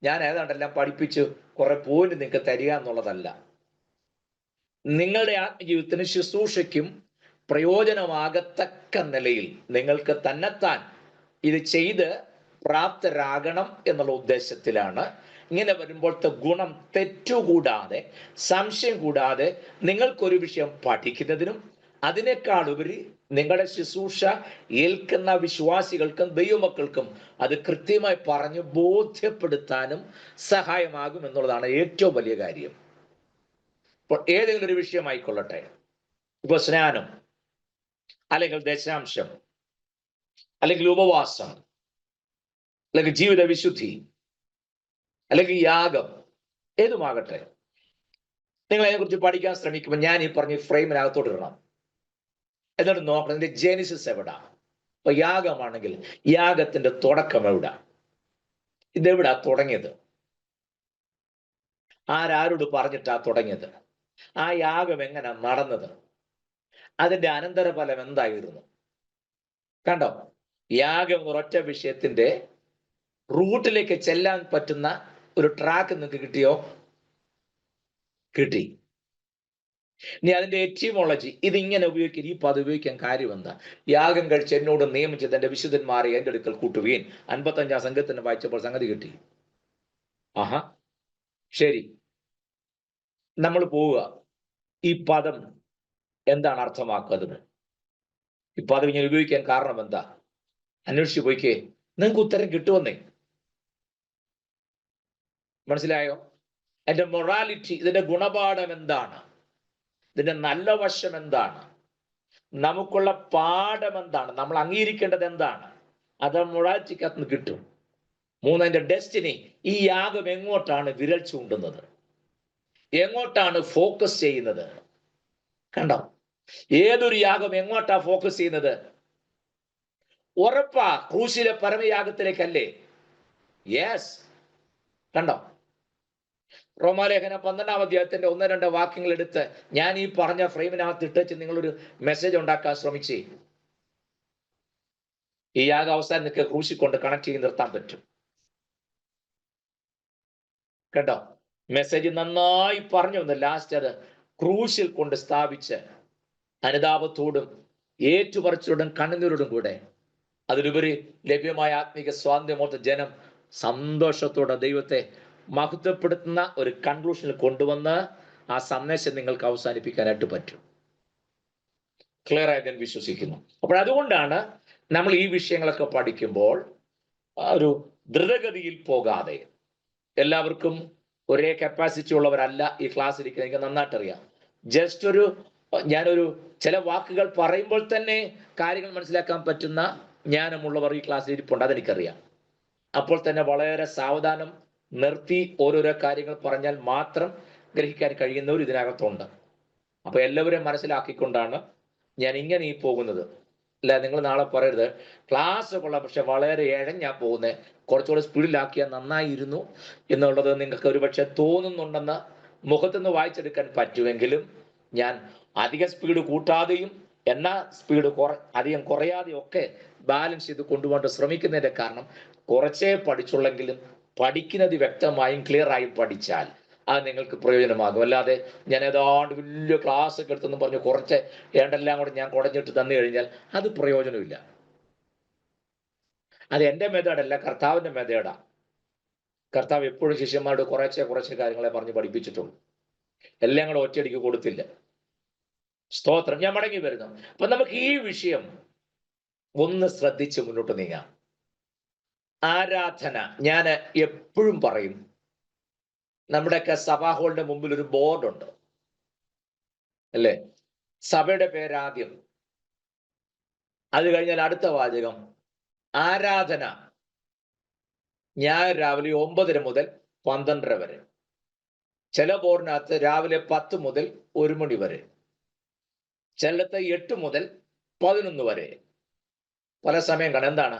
ഞാൻ ഏതാണ്ടെല്ലാം പഠിപ്പിച്ച് കുറെ പോയിന്റ് നിങ്ങൾക്ക് തരിക എന്നുള്ളതല്ല. നിങ്ങളുടെ ആത്മജീവിതത്തിന് ശുശ്രൂഷയ്ക്കും പ്രയോജനമാകത്തക്ക നിലയിൽ നിങ്ങൾക്ക് തന്നെത്താൻ ഇത് ചെയ്ത് പ്രാപ്തരാകണം എന്നുള്ള ഉദ്ദേശത്തിലാണ്. ഇങ്ങനെ വരുമ്പോഴത്തെ ഗുണം തെറ്റുകൂടാതെ, സംശയം കൂടാതെ നിങ്ങൾക്കൊരു വിഷയം പഠിക്കുന്നതിനും അതിനേക്കാൾ ഉപരി നിങ്ങളുടെ ശുശ്രൂഷ ഏൽക്കുന്ന വിശ്വാസികൾക്കും ദൈവമക്കൾക്കും അത് കൃത്യമായി പറഞ്ഞ് ബോധ്യപ്പെടുത്താനും സഹായമാകും എന്നുള്ളതാണ് ഏറ്റവും വലിയ കാര്യം. ഇപ്പോൾ ഏതെങ്കിലും ഒരു വിഷയമായിക്കൊള്ളട്ടെ, ഇപ്പൊ സ്നാനം, അല്ലെങ്കിൽ ദശാംശം, അല്ലെങ്കിൽ ഉപവാസം, അല്ലെങ്കിൽ ജീവിത വിശുദ്ധി, അല്ലെങ്കിൽ യാഗം, ഏതുമാകട്ടെ, നിങ്ങൾ അതിനെക്കുറിച്ച് പഠിക്കാൻ ശ്രമിക്കുമ്പോൾ ഞാൻ ഈ പറഞ്ഞ ഫ്രെയിമിനകത്തോട്ട് ഇടണം. എന്നിട്ട് നോക്കണം ഇതിന്റെ ജെനിസിസ് എവിടാ. ഇപ്പൊ യാഗമാണെങ്കിൽ യാഗത്തിന്റെ തുടക്കം എവിടാ, ഇതെവിടാ തുടങ്ങിയത്, ആരോട് പറഞ്ഞിട്ടാ തുടങ്ങിയത്, ആ യാഗം എങ്ങനെ നടന്നത്, അതിന്റെ അനന്തരഫലം എന്തായിരുന്നു. കണ്ടോ, യാഗം ഒരൊറ്റ വിഷയത്തിന്റെ റൂട്ടിലേക്ക് ചെല്ലാൻ പറ്റുന്ന ഒരു ട്രാക്ക് നിങ്ങൾക്ക് കിട്ടിയോ? കിട്ടി. ഇനി അതിന്റെ എറ്റിമോളജി, ഇതിങ്ങനെ ഉപയോഗിക്കുക, ഈ പദം ഉപയോഗിക്കാൻ കാര്യം എന്താ? യാഗം കഴിച്ച് എന്നോട് നിയമിച്ചത് എന്റെ വിശുദ്ധന്മാരെ എന്റെ അടുക്കൽ കൂട്ടുകയും 55 സംഘത്തിന് വായിച്ചപ്പോൾ സംഗതി കിട്ടി. ആഹാ, ശരി, നമ്മൾ പോവുക. ഈ പദം എന്താണ് അർത്ഥമാക്കുന്നത്? ഈ പദം ഇങ്ങനെ ഉപയോഗിക്കാൻ കാരണം എന്താ? അന്വേഷിച്ച് പോയിക്കേ, നിങ്ങൾക്ക് ഉത്തരം കിട്ടുമെന്നേ. മനസ്സിലായോ? എന്റെ മൊറാലിറ്റി, ഇതിന്റെ ഗുണപാഠം എന്താണ്? ഇതിന്റെ നല്ല വശം എന്താണ്? നമുക്കുള്ള പാഠം എന്താണ്? നമ്മൾ അംഗീകരിക്കേണ്ടത് എന്താണ്? അത് മൊറാലിറ്റിക്കകത്ത് നിന്ന് കിട്ടും. 3, അതിന്റെ ഡെസ്റ്റിനി. ഈ യാഗം എങ്ങോട്ടാണ് വിരൽ ചൂണ്ടുന്നത്? എങ്ങോട്ടാണ് ഫോക്കസ് ചെയ്യുന്നത്? കണ്ടോ? ഏതൊരു യാഗം എങ്ങോട്ടാ ഫോക്കസ് ചെയ്യുന്നത്? ഉറപ്പാ ക്രൂശിലെ പരമയാഗത്തിലേക്കല്ലേ? യെസ്. കണ്ടോ? റോമാലേഖനം 12-ാം അധ്യായത്തിന്റെ 1-2 വാക്യങ്ങൾ എടുത്ത് ഞാൻ ഈ പറഞ്ഞ ഫ്രെയിമിനകത്ത് ഇട്ടുവെച്ച് നിങ്ങളൊരു മെസ്സേജ് ഉണ്ടാക്കാൻ ശ്രമിച്ചേ. ഈ യാഗം അവസാനം നിങ്ങൾക്ക് ക്രൂശിൽ കൊണ്ട് കണക്ട് ചെയ്ത് നിർത്താൻ പറ്റും. കേട്ടോ? മെസ്സേജ് നന്നായി പറഞ്ഞു വന്ന് ലാസ്റ്റ് അത് ക്രൂശിൽ കൊണ്ട് സ്ഥാപിച്ച് അനുതാപത്തോടും ഏറ്റുപറച്ചോടും കണ്ണുനീരോടും കൂടെ അതിലുപരി ലഭ്യമായ ആത്മീക സ്വാതന്ത്ര്യമോർത്ത ജനം സന്തോഷത്തോടെ ദൈവത്തെ മഹത്വപ്പെടുത്തുന്ന ഒരു കൺക്ലൂഷനിൽ കൊണ്ടുവന്ന് ആ സന്ദേശം നിങ്ങൾക്ക് അവസാനിപ്പിക്കാനായിട്ട് പറ്റും. ക്ലിയർ ആയി ഞാൻ വിശ്വസിക്കുന്നു. അപ്പോൾ അതുകൊണ്ടാണ് നമ്മൾ ഈ വിഷയങ്ങളൊക്കെ പഠിക്കുമ്പോൾ ഒരു ദ്രുതഗതിയിൽ പോകാതെ, എല്ലാവർക്കും ഒരേ കപ്പാസിറ്റി ഉള്ളവരല്ല ഈ ക്ലാസ് ഇരിക്കുന്നത്, എനിക്ക് നന്നായിട്ടറിയാം. ജസ്റ്റ് ഞാനൊരു ചില വാക്കുകൾ പറയുമ്പോൾ തന്നെ കാര്യങ്ങൾ മനസ്സിലാക്കാൻ പറ്റുന്ന ജ്ഞാനമുള്ളവർ ഈ ക്ലാസ്സിൽ ഇരിപ്പുണ്ട്, അതെനിക്കറിയാം. അപ്പോൾ തന്നെ വളരെ സാവധാനം നിർത്തി ഓരോരോ കാര്യങ്ങൾ പറഞ്ഞാൽ മാത്രം ഗ്രഹിക്കാൻ കഴിയുന്നവർ ഇതിനകത്തുണ്ട്. അപ്പൊ എല്ലാവരെയും മനസ്സിലാക്കിക്കൊണ്ടാണ് ഞാൻ ഇങ്ങനെ ഈ പോകുന്നത്. അല്ല, നിങ്ങൾ നാളെ പറയരുത് ക്ലാസ് കൊള്ളാം പക്ഷെ വളരെ ഇഴഞ്ഞാ പോകുന്നത്, കുറച്ചുകൂടെ സ്പീഡിലാക്കിയാൽ നന്നായിരുന്നു എന്നുള്ളത് നിങ്ങൾക്ക് ഒരുപക്ഷെ തോന്നുന്നുണ്ടെന്ന് മുഖത്തുനിന്ന് വായിച്ചെടുക്കാൻ പറ്റുമെങ്കിലും ഞാൻ അധികം സ്പീഡ് കൂട്ടാതെയും എന്നാൽ സ്പീഡ് അധികം കുറയാതെയും ഒക്കെ ബാലൻസ് ചെയ്ത് കൊണ്ടുപോകാൻ ശ്രമിക്കുന്നതിന്റെ കാരണം കുറച്ചേ പഠിച്ചുള്ളെങ്കിലും പഠിക്കുന്നത് വ്യക്തമായും ക്ലിയർ ആയും പഠിച്ചാൽ അത് നിങ്ങൾക്ക് പ്രയോജനമാകും. അല്ലാതെ ഞാൻ ഏതാണ്ട് വലിയ ക്ലാസ് ഒക്കെ എടുത്തെന്ന് പറഞ്ഞ് കുറച്ച് ഏണ്ടെല്ലാം കൂടെ ഞാൻ കുടഞ്ഞിട്ട് തന്നു കഴിഞ്ഞാൽ അത് പ്രയോജനമില്ല. അത് എൻ്റെ മെത്തേഡല്ല, കർത്താവിൻ്റെ മെത്തേഡാ. കർത്താവ് എപ്പോഴും ശിഷ്യന്മാരോട് കുറച്ച് കാര്യങ്ങളെ പറഞ്ഞ് പഠിപ്പിച്ചിട്ടുള്ളൂ, എല്ലാം കൂടെ ഒറ്റയടിക്ക് കൊടുത്തില്ല. സ്തോത്രം. ഞാൻ മടങ്ങി വരുന്നു. അപ്പൊ നമുക്ക് ഈ വിഷയം ഒന്ന് ശ്രദ്ധിച്ച് മുന്നോട്ട് നീങ്ങാം. ആരാധന. ഞാൻ എപ്പോഴും പറയും, നമ്മുടെയൊക്കെ സഭാ ഹാളിന്റെ മുമ്പിൽ ഒരു ബോർഡുണ്ട് അല്ലേ? സഭയുടെ പേരാദ്യം, അത് കഴിഞ്ഞാൽ അടുത്ത വാചകം ആരാധന ഞായർ രാവിലെ 9:30 മുതൽ 12:30 വരെ. ചില ബോർഡിനകത്ത് രാവിലെ 10 മുതൽ 1 മണി വരെ, ചിലത്ത് 8 മുതൽ 11 വരെ. പല സമയം കാണാം. എന്താണ്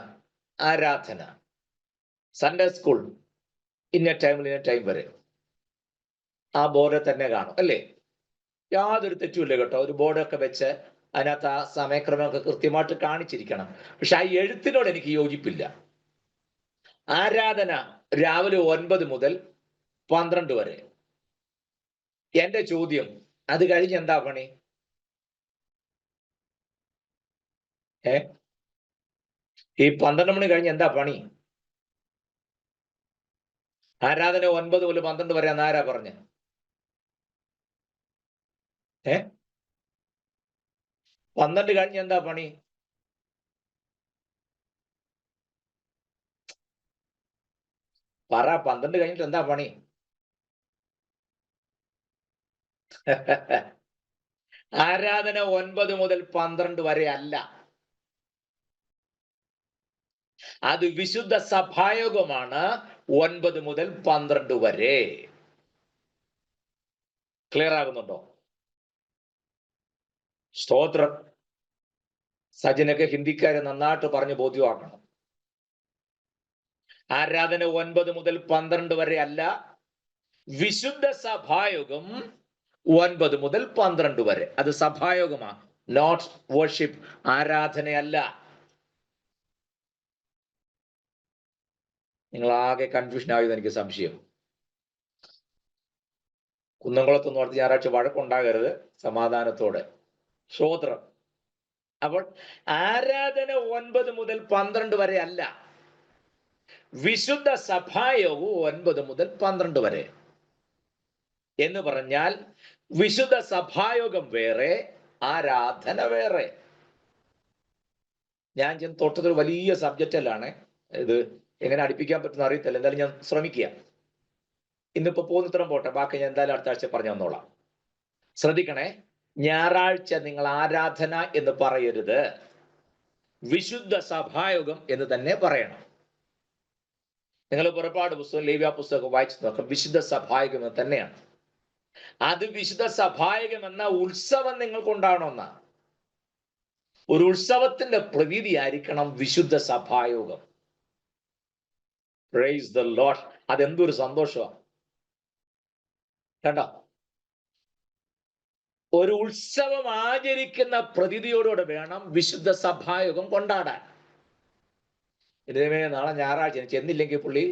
ആരാധന? സൺഡേ സ്കൂൾ ഇന്ന ടൈമിൽ ഇന്ന ടൈം വരെ ആ ബോർഡ് തന്നെ കാണും അല്ലേ? യാതൊരു തെറ്റുമില്ല കേട്ടോ. ഒരു ബോർഡൊക്കെ വെച്ച് അതിനകത്ത് ആ സമയക്രമമൊക്കെ കൃത്യമായിട്ട് കാണിച്ചിരിക്കണം. പക്ഷെ ആ എഴുത്തിനോട് എനിക്ക് യോജിപ്പില്ല. ആരാധന രാവിലെ 9 മുതൽ 12 വരെ. എന്റെ ചോദ്യം, അത് കഴിഞ്ഞ് എന്താ പണി? ഈ 12 മണി കഴിഞ്ഞ് എന്താ പണി? ആരാധന 9 മുതൽ 12 വരെ എന്നാരാ പറഞ്ഞ? 12 കഴിഞ്ഞ് എന്താ പണി? പറ, 12 കഴിഞ്ഞിട്ട് എന്താ പണി? ആരാധന 9 മുതൽ 12 വരെ അല്ല, അത് വിശുദ്ധ സഭായോഗമാണ് 9 മുതൽ 12 വരെ. ക്ലിയർ ആകുന്നുണ്ടോ? സ്തോത്രം. സജിനൊക്കെ ഹിന്ദിക്കാരെ നന്നായിട്ട് പറഞ്ഞ് ബോധ്യമാക്കണം. ആരാധന 9 മുതൽ 12 വരെ അല്ല, വിശുദ്ധ സഭായോഗം 9 മുതൽ 12 വരെ. അത് സഭായോഗമാണ്, നോട്ട് വർഷിപ്പ്. ആരാധനയല്ല. നിങ്ങൾ ആകെ കൺഫ്യൂഷൻ ആയെന്ന് എനിക്ക് സംശയം. കുന്നംകുളത്തൊന്നും അടുത്ത് ഞായറാഴ്ച വഴക്കുണ്ടാകരുത്, സമാധാനത്തോടെ. സ്തോത്രം. അപ്പോൾ ആരാധന 9 മുതൽ 12 വരെ അല്ല, വിശുദ്ധ സഭായോഗവും 9 മുതൽ 12 വരെ. എന്ന് പറഞ്ഞാൽ വിശുദ്ധ സഭായോഗം വേറെ, ആരാധന വേറെ. ഞാൻ ചെന്ന് തൊട്ടതൊരു വലിയ സബ്ജക്റ്റിലാണ്, ഇത് എങ്ങനെ അടുപ്പിക്കാൻ പറ്റുന്ന അറിയത്തില്ല, എന്തായാലും ഞാൻ ശ്രമിക്കുക. ഇന്നിപ്പോ പോകുന്നിടത്തോളം പോട്ടെ, ബാക്കി ഞാൻ എന്തായാലും അടുത്ത ആഴ്ച പറഞ്ഞു തന്നോളാം. ശ്രദ്ധിക്കണേ, ഞായറാഴ്ച നിങ്ങൾ ആരാധന എന്ന് പറയരുത്, വിശുദ്ധ സഭായോഗം എന്ന് തന്നെ പറയണം. നിങ്ങൾ പുറപ്പാട് പുസ്തകം, ലേവ്യ പുസ്തകം വായിച്ചു നോക്കാം, വിശുദ്ധ സഭായോഗം എന്ന് തന്നെയാണ്. അത് വിശുദ്ധ സഭായോഗം എന്ന ഉത്സവം നിങ്ങൾക്ക് ഉണ്ടാവണമെന്ന ഒരു ഉത്സവത്തിന്റെ പ്രതീതി ആയിരിക്കണം വിശുദ്ധ സഭായോഗം. Praise the Lord. അതെന്തൊരു സന്തോഷമാണ് കണ്ടോ. ഒരു ഉത്സവം ആചരിക്കുന്ന പ്രതീതിയോടുകൂടെ വേണം വിശുദ്ധ സഭായോഗം കൊണ്ടാടാൻ. ഇതേ നാളെ ഞായറാഴ്ച ചെന്നില്ലെങ്കിൽ പുള്ളി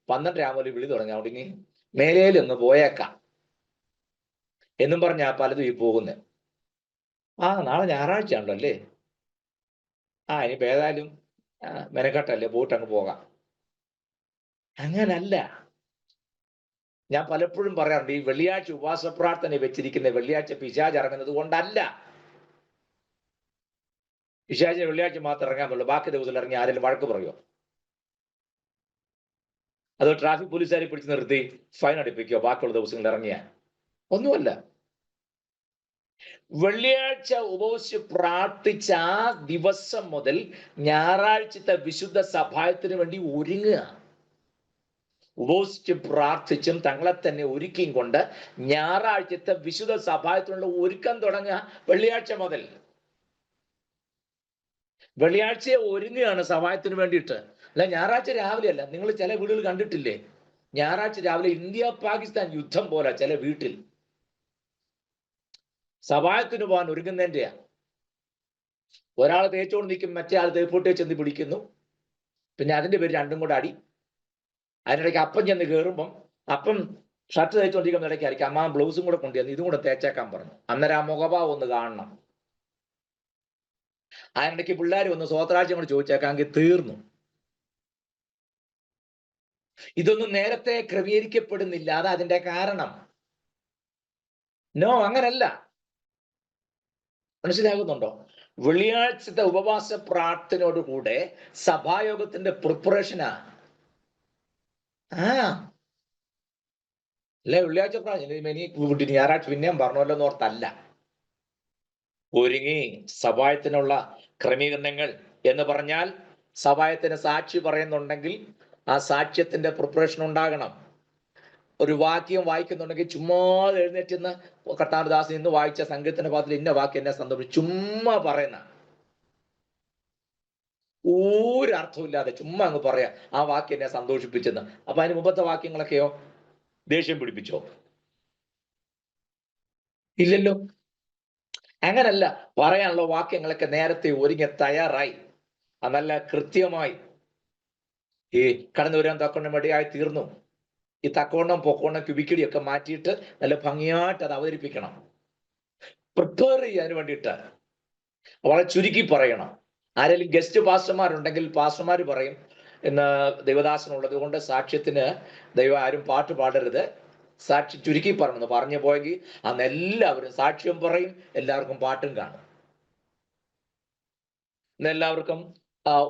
12 ആകുമ്പോൾ വിളി തുടങ്ങി, അവിടെ മേലേലൊന്ന് പോയേക്കാം എന്നും പറഞ്ഞാ പലതും ഈ പോകുന്നത്. നാളെ ഞായറാഴ്ച ഉണ്ടോ അല്ലേ, ഇനിയിപ്പോ ഏതായാലും മെനക്കെട്ടല്ലേ, പോയിട്ട് അങ്ങ് പോകാം. അങ്ങനല്ല. ഞാൻ പലപ്പോഴും പറയാറുണ്ട്, ഈ വെള്ളിയാഴ്ച ഉപവാസ പ്രാർത്ഥന വെച്ചിരിക്കുന്ന വെള്ളിയാഴ്ച പിശാച് ഇറങ്ങുന്നത് കൊണ്ടല്ല. പിശാചിന് വെള്ളിയാഴ്ച മാത്രം ഇറങ്ങാൻ പറ്റുള്ളൂ, ബാക്കി ദിവസം ഇറങ്ങി ആരെങ്കിലും വഴക്ക് പറയുമോ? അതോ ട്രാഫിക് പോലീസുകാരെ പിടിച്ച് നിർത്തി ഫൈൻ അടിപ്പിക്കോ ബാക്കിയുള്ള ദിവസങ്ങളിൽ ഇറങ്ങിയാൽ? ഒന്നുമല്ല. വെള്ളിയാഴ്ച ഉപവസിച്ച് പ്രാർത്ഥിച്ച ആ ദിവസം മുതൽ ഞായറാഴ്ചത്തെ വിശുദ്ധ സഭായത്തിന് വേണ്ടി ഒരുങ്ങുക. ഉപവസിച്ച് പ്രാർത്ഥിച്ചും തങ്ങളെ തന്നെ ഒരുക്കിയും കൊണ്ട് ഞായറാഴ്ചത്തെ വിശുദ്ധ സഭായത്തിനുള്ള ഒരുക്കം തുടങ്ങുക വെള്ളിയാഴ്ച മുതൽ. വെള്ളിയാഴ്ചയെ ഒരുങ്ങുകയാണ് സഭായത്തിന് വേണ്ടിയിട്ട്, അല്ല ഞായറാഴ്ച രാവിലെ അല്ല. നിങ്ങൾ ചില വീടുകൾ കണ്ടിട്ടില്ലേ, ഞായറാഴ്ച രാവിലെ ഇന്ത്യ പാകിസ്ഥാൻ യുദ്ധം പോലെ ചില വീട്ടിൽ സഭായത്തിന് പോകാൻ ഒരുങ്ങുന്നതിൻ്റെയാ. ഒരാൾ തേച്ചോണ്ട് നിൽക്കും, മറ്റേ ആൾ തേപ്പോട്ടേ ചെന്ന് പിടിക്കുന്നു, പിന്നെ അതിന്റെ പേര് രണ്ടും കൂടെ അടി. അതിനിടയ്ക്ക് അപ്പം ചെന്ന് കയറുമ്പം അപ്പം ഷർട്ട് തേച്ചോണ്ടിരിക്കുന്ന ഇടയ്ക്കായിരിക്കും അമ്മ ബ്ലൗസും കൂടെ കൊണ്ടുവന്ന് ഇതും കൂടെ തേച്ചേക്കാൻ പറഞ്ഞു. അന്നേരം ആ മുഖഭാവം ഒന്ന് കാണണം. അതിനിടയ്ക്ക് പിള്ളേർ ഒന്ന് സ്വോത്രാഴ്ച കൂടെ ചോദിച്ചേക്കാമെങ്കിൽ തീർന്നു. ഇതൊന്നും നേരത്തെ ക്രമീകരിക്കപ്പെടുന്നില്ല, അത് അതിന്റെ കാരണം. നോ, അങ്ങനല്ല. മനസ്സിലാകുന്നുണ്ടോ? വെള്ളിയാഴ്ചത്തെ ഉപവാസ പ്രാർത്ഥനയോടുകൂടെ സഭായോഗത്തിന്റെ പ്രിപ്പറേഷനാ. അല്ലെ വെള്ളിയാഴ്ച പ്രാർത്ഥന ഇനി ഞായറാഴ്ച പിന്നെയും പറഞ്ഞല്ലോ എന്നോർത്തല്ല. ഒരുങ്ങി സഭായത്തിനുള്ള ക്രമീകരണങ്ങൾ എന്ന് പറഞ്ഞാൽ, സഭായത്തിന് സാക്ഷി പറയുന്നുണ്ടെങ്കിൽ ആ സാക്ഷ്യത്തിന്റെ പ്രിപ്പറേഷൻ ഉണ്ടാകണം. ഒരു വാക്യം വായിക്കുന്നുണ്ടെങ്കിൽ ചുമ്മാ എഴുന്നേറ്റ് കർത്താരദാസ് ഇന്ന് വായിച്ച സംഗീതത്തിന്റെ ഭാഗത്തിൽ ഇന്ന വാക്യം എന്നെ സന്തോഷിച്ചു, ചുമ്മാ പറയുന്ന, ഒരർത്ഥമില്ലാതെ ചുമ്മാ അങ്ങ് പറയാ ആ വാക്യം എന്നെ സന്തോഷിപ്പിച്ചെന്ന്. അപ്പൊ അതിന് മുമ്പത്തെ വാക്യങ്ങളൊക്കെയോ ദേഷ്യം പിടിപ്പിച്ചോ? ഇല്ലല്ലോ. അങ്ങനല്ല. പറയാനുള്ള വാക്യങ്ങളൊക്കെ നേരത്തെ ഒരുങ്ങി തയ്യാറായി നല്ല കൃത്യമായി ഈ കടന്നു വരാൻ തക്കവണ്ണം മടിയായി തീർന്നു. ഈ തക്കവണ്ണം പൊക്കവണ്ണം ക്യുബിക്കടിയൊക്കെ മാറ്റിയിട്ട് നല്ല ഭംഗിയായിട്ട് അത് അവതരിപ്പിക്കണം, പ്രിപ്പയർ ചെയ്യാൻ വേണ്ടിയിട്ട് വളരെ ചുരുക്കി പറയണം. ആരെങ്കിലും ഗസ്റ്റ് പാസ്റ്റർമാരുണ്ടെങ്കിൽ പാസ്റ്റർമാർ പറയും, ഇന്ന് ദൈവദാസനുള്ളത് കൊണ്ട് സാക്ഷ്യത്തിന് ദൈവം ആരും പാട്ട് പാടരുത്, സാക്ഷി ചുരുക്കി പറഞ്ഞു പറഞ്ഞു പോയെങ്കിൽ അന്ന് എല്ലാവരും സാക്ഷ്യം പറയും, എല്ലാവർക്കും പാട്ടും കാണും. ഇന്ന് എല്ലാവർക്കും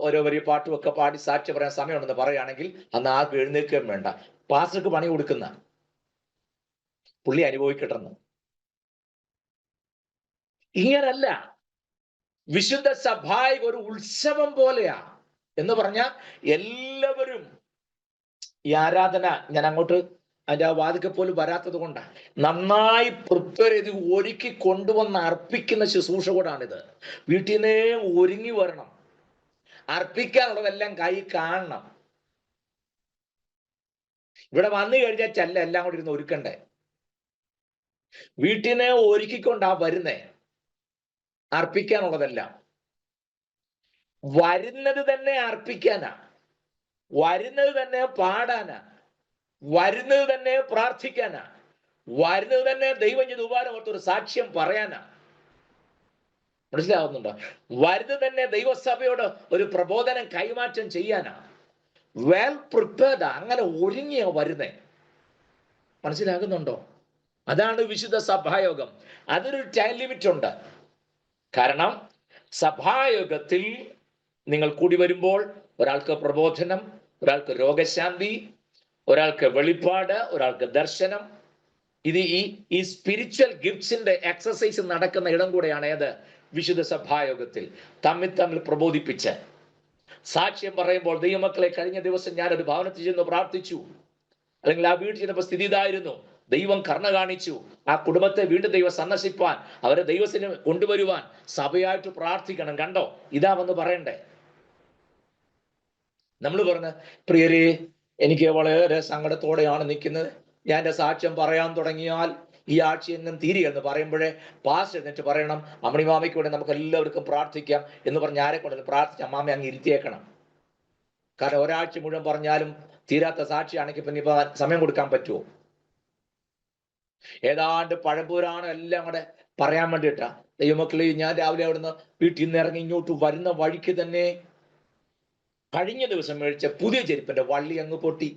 ഓരോ വരി പാട്ടും ഒക്കെ പാടി സാക്ഷ്യം പറയാൻ സമയമുണ്ടെന്ന് പറയുകയാണെങ്കിൽ അന്ന് ആർക്കും എഴുന്നേൽക്കുകയും വേണ്ട. പാസ്റ്റർക്ക് പണി കൊടുക്കുന്ന പുള്ളി അനുഭവിക്കട്ടെന്ന്. ഇങ്ങനല്ല. വിശുദ്ധ സഭായ ഒരു ഉത്സവം പോലെയാ. എന്ന് പറഞ്ഞാൽ എല്ലാവരും ഈ ആരാധന, ഞാൻ അങ്ങോട്ട് അതിന്റെ ആ വാതിക്കെ പോലും വരാത്തത് കൊണ്ടാണ്, നന്നായി പ്രിപ്പയർ ചെയ്ത് ഒരുക്കി കൊണ്ടുവന്ന് അർപ്പിക്കുന്ന ശുശ്രൂഷ കൂടാണിത്. വീട്ടിൽ നിന്നേ ഒരുങ്ങി വരണം, അർപ്പിക്കാനുള്ളതെല്ലാം കൈ കാണണം. ഇവിടെ വന്നു കഴിഞ്ഞാൽ ചെല്ല എല്ലാം കൂടി ഇരുന്ന് ഒരുക്കണ്ടേ. വീട്ടിൽ നിന്ന് ഒരുക്കിക്കൊണ്ടാ വരുന്നേ, അർപ്പിക്കാനുള്ളതെല്ലാം. വരുന്നത് തന്നെ അർപ്പിക്കാനാ, വരുന്നത് തന്നെ പാടാനാ, വരുന്നത് തന്നെ പ്രാർത്ഥിക്കാനാ, വരുന്നത് തന്നെ ദൈവം ചെയ്ത ഉപകാരം ഓർത്തൊരു സാക്ഷ്യം പറയാനാ. മനസ്സിലാവുന്നുണ്ടോ? വരുന്നത് തന്നെ ദൈവസഭയോട് ഒരു പ്രബോധനം കൈമാറ്റം ചെയ്യാനാ. വെൽ പ്രിപ്പയർഡ്, അങ്ങനെ ഒരുങ്ങിയ വരുന്നേ. മനസ്സിലാകുന്നുണ്ടോ? അതാണ് വിശുദ്ധ സഭായോഗം. അതൊരു ടൈം ലിമിറ്റ് ഉണ്ട്. കാരണം സഭായോഗത്തിൽ നിങ്ങൾ കൂടി വരുമ്പോൾ ഒരാൾക്ക് പ്രബോധനം, ഒരാൾക്ക് രോഗശാന്തി, ഒരാൾക്ക് വെളിപ്പാട്, ഒരാൾക്ക് ദർശനം. ഇത് ഈ സ്പിരിച്വൽ ഗിഫ്റ്റ്സിന്റെ എക്സസൈസ് നടക്കുന്ന ഇടം കൂടെയാണ് ഏത്? വിശുദ്ധ സഭായോഗത്തിൽ. തമ്മിൽ പ്രബോധിപ്പിച്ച് സാക്ഷ്യം പറയുമ്പോൾ, ദൈവമക്കളെ, കഴിഞ്ഞ ദിവസം ഞാനൊരു ഭവനത്തിൽ ചെന്ന് പ്രാർത്ഥിച്ചു, അല്ലെങ്കിൽ ആ വീട്ടിൽ ചെന്നപ്പോൾ സ്ഥിതി ഇതായിരുന്നു, ദൈവം കരുണ കാണിച്ചു, ആ കുടുംബത്തെ വീണ്ടും ദൈവം സന്ദർശിപ്പാൻ, അവരെ ദൈവത്തിന് കൊണ്ടുവരുവാൻ സഭയായിട്ട് പ്രാർത്ഥിക്കണം. കണ്ടോ? ഇതാ വന്ന് പറയണ്ടേ. നമ്മൾ പറഞ്ഞ, പ്രിയരെ, എനിക്ക് വളരെ സങ്കടത്തോടെയാണ് നിൽക്കുന്നത്, ഞാൻ എൻ്റെ സാക്ഷ്യം പറയാൻ തുടങ്ങിയാൽ ഈ ആഴ്ച എങ്ങും തീരുകയെന്ന് പറയുമ്പോഴേ പാസ്റ്റർ എന്നിട്ട് പറയണം, അമ്മണി മാമയ്ക്ക് വേണ്ടി നമുക്ക് എല്ലാവർക്കും പ്രാർത്ഥിക്കാം എന്ന് പറഞ്ഞ് ആരെ കൊണ്ടു പ്രാർത്ഥിച്ച് അമ്മാമ അങ്ങ് ഇരുത്തിയേക്കണം. കാരണം ഒരാഴ്ച മുഴുവൻ പറഞ്ഞാലും തീരാത്ത സാക്ഷിയാണെങ്കിൽ പിന്നെ ഇപ്പൊ സമയം കൊടുക്കാൻ പറ്റുമോ? ഏതാണ്ട് പഴംപൂരാണ് എല്ലാം കൂടെ പറയാൻ വേണ്ടിയിട്ടാ. ദൈവമക്കളെ, ഞാൻ രാവിലെ അവിടുന്ന് വീട്ടിൽ നിന്ന് ഇറങ്ങി ഇങ്ങോട്ട് വരുന്ന വഴിക്ക് തന്നെ കഴിഞ്ഞ ദിവസം മേടിച്ച പുതിയ ചെരുപ്പിന്റെ വള്ളി അങ്ങ് പൊട്ടി.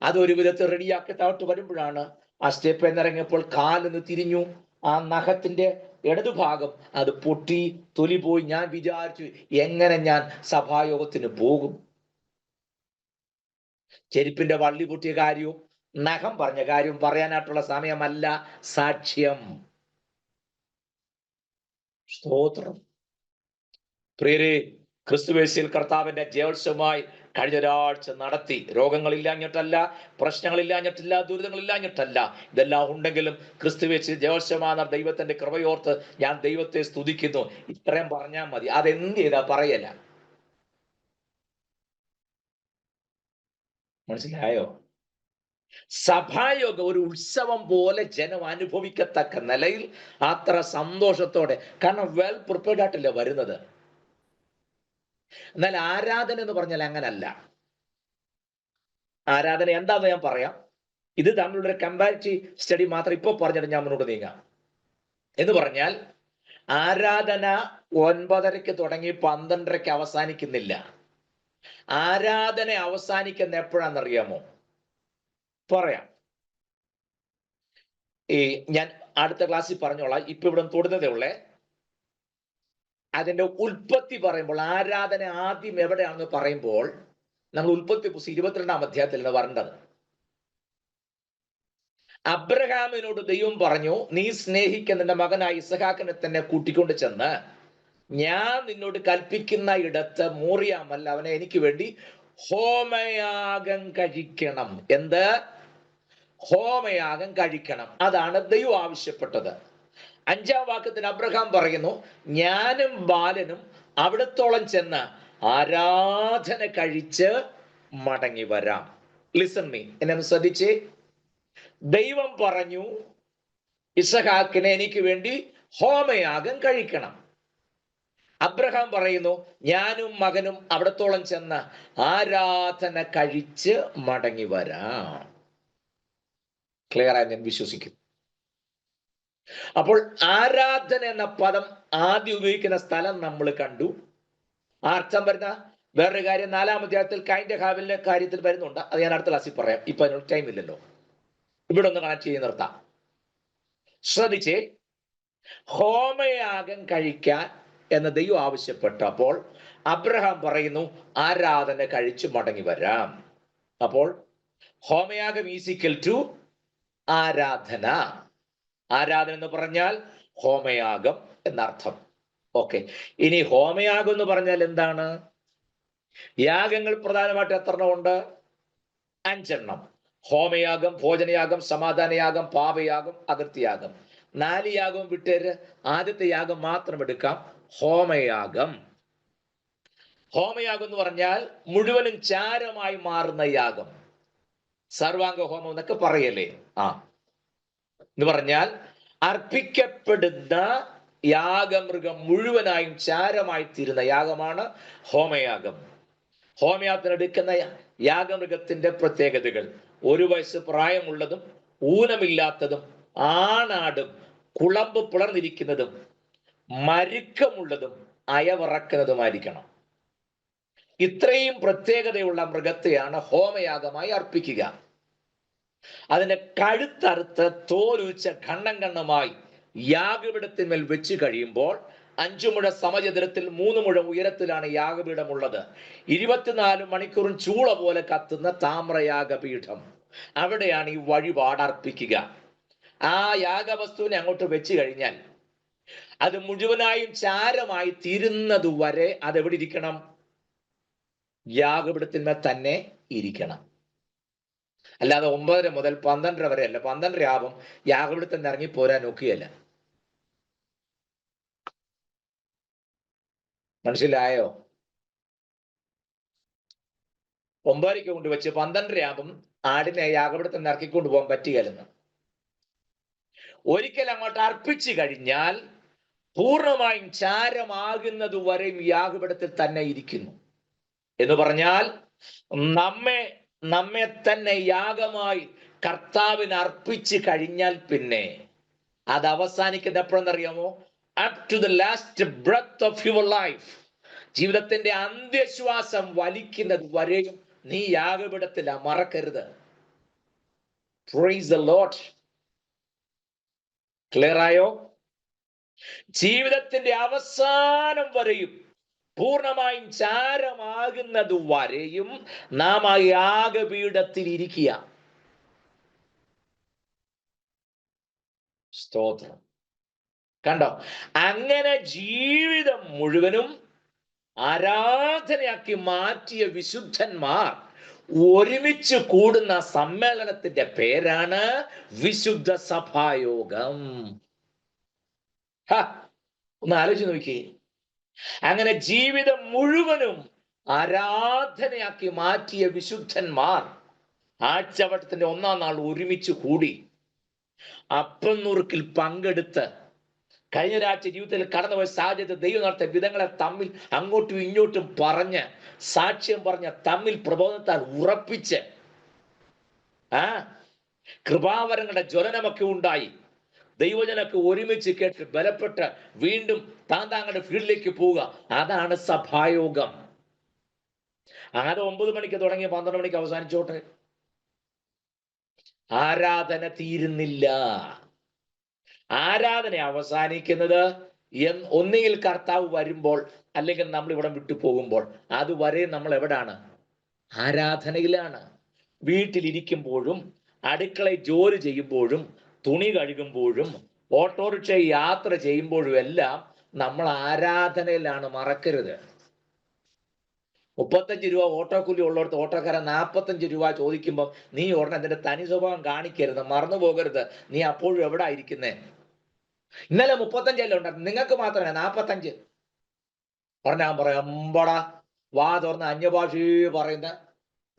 അതൊരു വിധത്തിൽ റെഡിയാക്കി താഴ്ത്തു വരുമ്പോഴാണ് ആ സ്റ്റെപ്പ് എന്നിറങ്ങിയപ്പോൾ കാലൊന്ന് തിരിഞ്ഞു. ആ നഖത്തിന്റെ ഇടതുഭാഗം അത് പൊട്ടി, തൊലി പോയി. ഞാൻ വിചാരിച്ചു, എങ്ങനെ ഞാൻ സഭായോഗത്തിന് പോകും? ചെരുപ്പിന്റെ വള്ളി പൊട്ടിയ കാര്യവും നഖം പറഞ്ഞ കാര്യവും പറയാനായിട്ടുള്ള സമയമല്ല സാക്ഷ്യം. സ്തോത്രം. പ്രിയരെ, ക്രിസ്തുവേശുവിൽ കർത്താവിന്റെ ജയോത്സവമായി കഴിഞ്ഞ ഒരാഴ്ച നടത്തി. രോഗങ്ങളില്ലാഞ്ഞിട്ടല്ല, പ്രശ്നങ്ങളില്ലാഞ്ഞിട്ടില്ല, ദുരിതങ്ങളില്ലാഞ്ഞിട്ടല്ല. ഇതെല്ലാം ഉണ്ടെങ്കിലും ക്രിസ്തുവേശു ജയോത്സവமான ദൈവത്തിന്റെ കൃപയോർത്ത് ഞാൻ ദൈവത്തെ സ്തുതിക്കുന്നു. ഇത്രയും പറഞ്ഞാൽ മതി. അതെന്ത് ചെയ്താ പറയല. മനസ്സിലായോ? സഭായോഗം ഒരു ഉത്സവം പോലെ ജനം അനുഭവിക്കത്തക്ക നിലയിൽ അത്ര സന്തോഷത്തോടെ, കാരണം വെൽ പ്രിപ്പയർഡ് ആയിട്ടല്ലേ വരുന്നത്. എന്നാൽ ആരാധന എന്ന് പറഞ്ഞാൽ അങ്ങനല്ല. ആരാധന എന്താന്ന് ഞാൻ പറയാം. ഇത് തമ്മിലുള്ള കമ്പാരിറ്റീവ് സ്റ്റഡി മാത്രം ഇപ്പൊ പറഞ്ഞിട്ട് ഞാൻ മുന്നോട്ട് നീങ്ങാം. എന്ന് പറഞ്ഞാൽ ആരാധന 9:30 തുടങ്ങി 12:30 അവസാനിക്കുന്നില്ല. ആരാധന അവസാനിക്കുന്ന എപ്പോഴാണെന്നറിയാമോ? പറയാം. ഞാൻ അടുത്ത ക്ലാസ്സിൽ പറഞ്ഞോളാം. ഇപ്പൊ ഇവിടെ തൊടുന്നതേ ഉള്ളേ. അതിന്റെ ഉൽപ്പത്തി പറയുമ്പോൾ, ആരാധന ആദ്യം എവിടെയാണെന്ന് പറയുമ്പോൾ, നമ്മൾ ഉൽപ്പത്തി പുസ്തകം 22-ാം അധ്യായത്തിൽ നിന്ന് വരേണ്ടത്. അബ്രഹാമിനോട് ദൈവം പറഞ്ഞു, നീ സ്നേഹിക്കുന്ന നിന്റെ മകനായ ഇസഹാക്കിനെ തന്നെ കൂട്ടിക്കൊണ്ട് ചെന്ന് ഞാൻ നിന്നോട് കൽപ്പിക്കുന്ന ഇടത്ത് മോറിയാമല്ല അവനെ എനിക്ക് വേണ്ടി ഹോമയാഗം കഴിക്കണം. എന്ത്? ഹോമയാഗം കഴിക്കണം. അതാണ് ദൈവം ആവശ്യപ്പെട്ടത്. 5-ാം വാക്യത്തിൽ അബ്രഹാം പറയുന്നു, ഞാനും ബാലനും അവിടത്തോളം ചെന്ന് ആരാധന കഴിച്ച് മടങ്ങി വരാം. ലിസൺ മീ, എന്നെ ശ്രദ്ധിച്ചേ. ദൈവം പറഞ്ഞു, ഇസഹാക്കിനെ എനിക്ക് വേണ്ടി ഹോമയാഗം കഴിക്കണം. അബ്രഹാം പറയുന്നു, ഞാനും മകനും അവിടത്തോളം ചെന്ന് ആരാധന കഴിച്ച് മടങ്ങി വരാം. ക്ലിയറായി ഞാൻ വിശ്വസിക്കുന്നു. അപ്പോൾ ആരാധന എന്ന പദം ആദ്യം ഉപയോഗിക്കുന്ന സ്ഥലം നമ്മൾ കണ്ടു. ആ അർത്ഥം വരുന്ന വേറൊരു കാര്യം 4-ാം അധ്യായത്തിൽ കൈന്റെ ഹാബിലിന്റെ കാര്യത്തിൽ വരുന്നുണ്ട്. അത് ഞാൻ അടുത്ത ക്ലാസ്സിൽ പറയാം. ഇപ്പൊ അതിനുള്ള ടൈം ഇല്ലല്ലോ. ഇവിടെ ഒന്ന് കണക്ട് ചെയ്ത് നിർത്താം. ശ്രദ്ധിച്ചേ, ഹോമയാഗം കഴിക്കാൻ എന്ന് ദൈവം ആവശ്യപ്പെട്ടപ്പോൾ അബ്രഹാം പറയുന്നു, ആരാധന കഴിച്ചു മടങ്ങി വരാം. അപ്പോൾ ഹോമയാഗം ഈസിക്കൽ ടു ആരാധന. ആരാധന എന്ന് പറഞ്ഞാൽ ഹോമയാഗം എന്നർത്ഥം. ഓക്കെ, ഇനി ഹോമയാഗം എന്ന് പറഞ്ഞാൽ എന്താണ്? യാഗങ്ങൾ പ്രധാനമായിട്ട് എത്രണ്ണം ഉണ്ട്? 5 എണ്ണം. ഹോമയാഗം, ഭോജനയാഗം, സമാധാനയാഗം, പാപയാഗം, അകൃത്യയാഗം. 4 യാഗവും വിട്ടേര് ആദ്യത്തെ യാഗം മാത്രം എടുക്കാം, ഹോമയാഗം. ഹോമയാഗം എന്ന് പറഞ്ഞാൽ മുഴുവനും ചാരമായി മാറുന്ന യാഗം. സർവാംഗ ഹോമം എന്നൊക്കെ പറയല്ലേ? എന്ന് പറഞ്ഞാൽ അർപ്പിക്കപ്പെടുന്ന യാഗമൃഗം മുഴുവനായും ചാരമായി തീരുന്ന യാഗമാണ് ഹോമയാഗം. ഹോമയാഗത്തിന് എടുക്കുന്ന യാഗമൃഗത്തിന്റെ പ്രത്യേകതകൾ: 1 വയസ്സ് പ്രായമുള്ളതും ഊനമില്ലാത്തതും ആണാടും കുളമ്പ് പിളർന്നിരിക്കുന്നതും മരുക്കമുള്ളതും അയവിറക്കുന്നതുമായിരിക്കണം. ഇത്രയും പ്രത്യേകതയുള്ള മൃഗത്തെയാണ് ഹോമയാഗമായി അർപ്പിക്കുക. അതിന്റെ കഴുത്തറുത്ത് തോലുച്ച ഖണ്ണം ഖണ്ണമായി യാഗപീഠത്തിന്മേൽ വെച്ച് കഴിയുമ്പോൾ 5 മുഴ സമചതുരത്തിൽ 3 മുഴ ഉയരത്തിലാണ് യാഗപീഠമുള്ളത്. 24 മണിക്കൂറും ചൂള പോലെ കത്തുന്ന താമ്രയാഗപീഠം. അവിടെയാണ് ഈ വഴിപാട് അർപ്പിക്കുക. ആ യാഗവസ്തുവിനെ അങ്ങോട്ട് വെച്ച് കഴിഞ്ഞാൽ അത് മുഴുവനായും ചാരമായി തീരുന്നത് വരെ അതെവിടെ ഇരിക്കണം? യാഗപീഠത്തിന്മേൽ തന്നെ ഇരിക്കണം. അല്ലാതെ 9:30 മുതൽ 12:30 വരെ അല്ല. 12:30 ആവും യാഗപീഠത്തിൽ നിന്ന് ഇറങ്ങി പോരാൻ നോക്കിയല്ല. മനസ്സിലായോ? 9:30 കൊണ്ട് വെച്ച് 12:30 ആകും ആടിനെ യാഗപീഠത്തിൽ നിന്ന് ഇറക്കിക്കൊണ്ട് പോകാൻ പറ്റുകയല്ലെന്ന്. ഒരിക്കൽ അങ്ങോട്ട് അർപ്പിച്ചു കഴിഞ്ഞാൽ പൂർണ്ണമായും ചാരമാകുന്നത് വരെയും യാഗപീഠത്തിൽ തന്നെ ഇരിക്കുന്നു. എന്ന് പറഞ്ഞാൽ നമ്മെ തന്നെ യാഗമായി കർത്താവിന് അർപ്പിച്ചു കഴിഞ്ഞാൽ പിന്നെ അത് അവസാനിക്കുന്ന എപ്പോഴെന്നറിയാമോ? Up to the last breath of your life. ജീവിതത്തിന്റെ അന്ത്യശ്വാസം വലിക്കുന്നത് വരെയും നീ യാഗപീഠത്തില, മറക്കരുത്. Praise the Lord. ക്ലിയർ ആയോ? ജീവിതത്തിന്റെ അവസാനം വരെയും പൂർണ്ണമായും ചാരമാകുന്നത് വരെയും നാം ആ യാഗപീഠത്തിൽ ഇരിക്കുക. സ്തോത്രം. കണ്ടോ? അങ്ങനെ ജീവിതം മുഴുവനും ആരാധനയാക്കി മാറ്റിയ വിശുദ്ധന്മാർ ഒരുമിച്ച് കൂടുന്ന സമ്മേളനത്തിന്റെ പേരാണ് വിശുദ്ധ സഭായോഗം. ഒന്ന് ആലോചിച്ച് നോക്കിയേ. അങ്ങനെ ജീവിതം മുഴുവനും ആരാധനയാക്കി മാറ്റിയ വിശുദ്ധന്മാർ ആഴ്ചവട്ടത്തിന്റെ 1-ാം നാൾ ഒരുമിച്ച് കൂടി അപ്പം നുറുക്കിൽ പങ്കെടുത്ത് കഴിഞ്ഞ ഒരാഴ്ച ജീവിതത്തിൽ കടന്നുപോയ സാഹചര്യത്തെ ദൈവം നടത്തിയ വിധങ്ങളെ തമ്മിൽ അങ്ങോട്ടും ഇങ്ങോട്ടും പറഞ്ഞ് സാക്ഷ്യം പറഞ്ഞ് തമ്മിൽ പ്രബോധനത്താൽ ഉറപ്പിച്ച് കൃപാവരങ്ങളുടെ ജ്വലനമൊക്കെ ഉണ്ടായി. ദൈവജനൊക്കെ ഒരുമിച്ച് കേട്ട് ബലപ്പെട്ട് വീണ്ടും താങ്കളുടെ ഫീൽഡിലേക്ക് പോവുക. അതാണ് സഭായോഗം. അത് 9 മണിക്ക് തുടങ്ങി 12 മണിക്ക് അവസാനിച്ചോട്ടെ. ആരാധന തീരുന്നില്ല. ആരാധന അവസാനിക്കുന്നത് ഒന്നുകിൽ കർത്താവ് വരുമ്പോൾ, അല്ലെങ്കിൽ നമ്മൾ ഇവിടെ വിട്ടു പോകുമ്പോൾ. അതുവരെ നമ്മൾ എവിടാണ്? ആരാധനയിലാണ്. വീട്ടിലിരിക്കുമ്പോഴും അടുക്കളയിൽ ജോലി ചെയ്യുമ്പോഴും തുണി കഴുകുമ്പോഴും ഓട്ടോറിക്ഷ യാത്ര ചെയ്യുമ്പോഴും എല്ലാം നമ്മൾ ആരാധനയിലാണ്, മറക്കരുത്. 35 രൂപ ഓട്ടോ കൂലി ഉള്ളിടത്ത് ഓട്ടോക്കാരൻ 45 രൂപ ചോദിക്കുമ്പോൾ നീ ഉടനെ അതിന്റെ തനി സ്വഭാവം കാണിക്കരുത്, മറന്നു പോകരുത്. നീ അപ്പോഴും എവിടെ ആയിരിക്കുന്നേ? ഇന്നലെ 35 ഉണ്ടായിരുന്നു, നിങ്ങൾക്ക് മാത്രമേ 45 പറഞ്ഞാൽ പറയാം. അമ്പടാ വാ തുറന്ന് അന്യഭാഷയെ പറയുന്ന